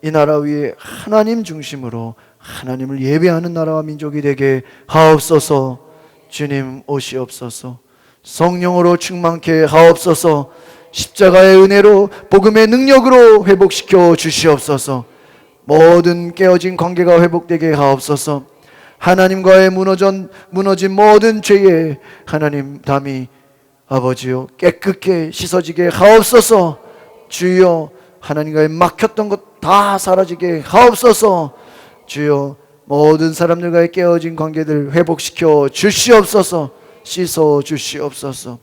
이 나라 위에 하나님 중심으로 하나님을 예배하는 나라와 민족이 되게 하옵소서. 주님 오시옵소서. 성령으로 충만케 하옵소서. 십자가의 은혜로 복음의 능력으로 회복시켜 주시옵소서. 모든 깨어진 관계가 회복되게 하옵소서. 하나님과의 무너진 모든 죄에 하나님 담이 아버지요 깨끗게 씻어지게 하옵소서. 주여 하나님과의 막혔던 것 다 사라지게 하옵소서. 주여 모든 사람들과의 깨어진 관계들 회복시켜 주시옵소서. 씻어 주시옵소서.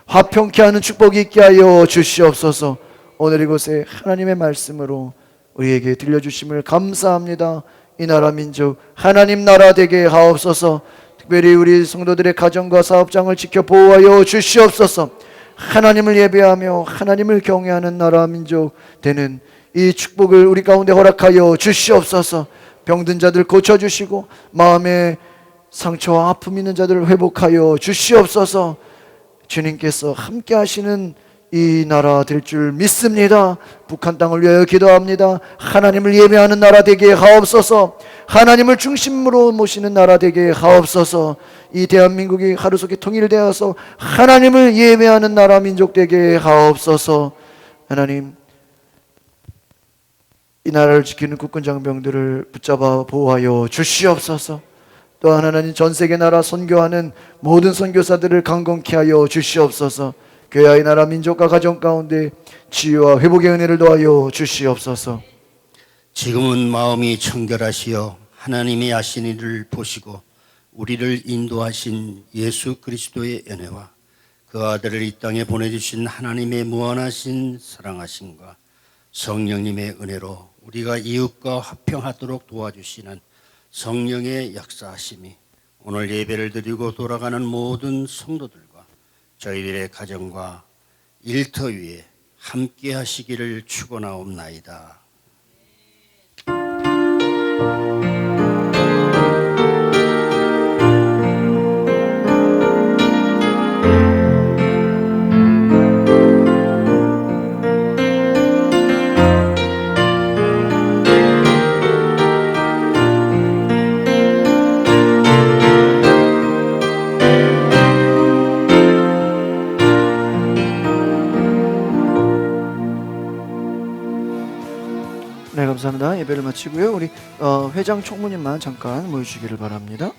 화평케 하는 축복이 있게 하여 주시옵소서. 오늘 이곳에 하나님의 말씀으로 우리에게 들려주심을 감사합니다. 이 나라 민족 하나님 나라 되게 하옵소서. 특별히 우리 성도들의 가정과 사업장을 지켜 보호하여 주시옵소서. 하나님을 예배하며 하나님을 경외하는 나라 민족 되는 이 축복을 우리 가운데 허락하여 주시옵소서. 병든 자들 고쳐주시고 마음에 상처와 아픔 있는 자들을 회복하여 주시옵소서. 주님께서 함께 하시는 이 나라 될 줄 믿습니다. 북한 땅을 위하여 기도합니다. 하나님을 예배하는 나라 되게 하옵소서. 하나님을 중심으로 모시는 나라 되게 하옵소서. 이 대한민국이 하루속히 통일되어서 하나님을 예배하는 나라 민족 되게 하옵소서. 하나님 이 나라를 지키는 국군 장병들을 붙잡아 보호하여 주시옵소서. 또한 하나님 전 세계 나라 선교하는 모든 선교사들을 강건케 하여 주시옵소서. 교회와 이 나라 민족과 가정 가운데 치유와 회복의 은혜를 더하여 주시옵소서. 지금은 마음이 청결하시어 하나님의 하신 일을 보시고 우리를 인도하신 예수 그리스도의 은혜와 그 아들을 이 땅에 보내주신 하나님의 무한하신 사랑하심과 성령님의 은혜로 우리가 이웃과 화평하도록 도와주시는 성령의 역사하심이 오늘 예배를 드리고 돌아가는 모든 성도들과 저희들의 가정과 일터 위에 함께 하시기를 축원하옵나이다. 네, 감사합니다. 예배를 마치고요. 우리 회장 총무님만 잠깐 모여주시기를 바랍니다.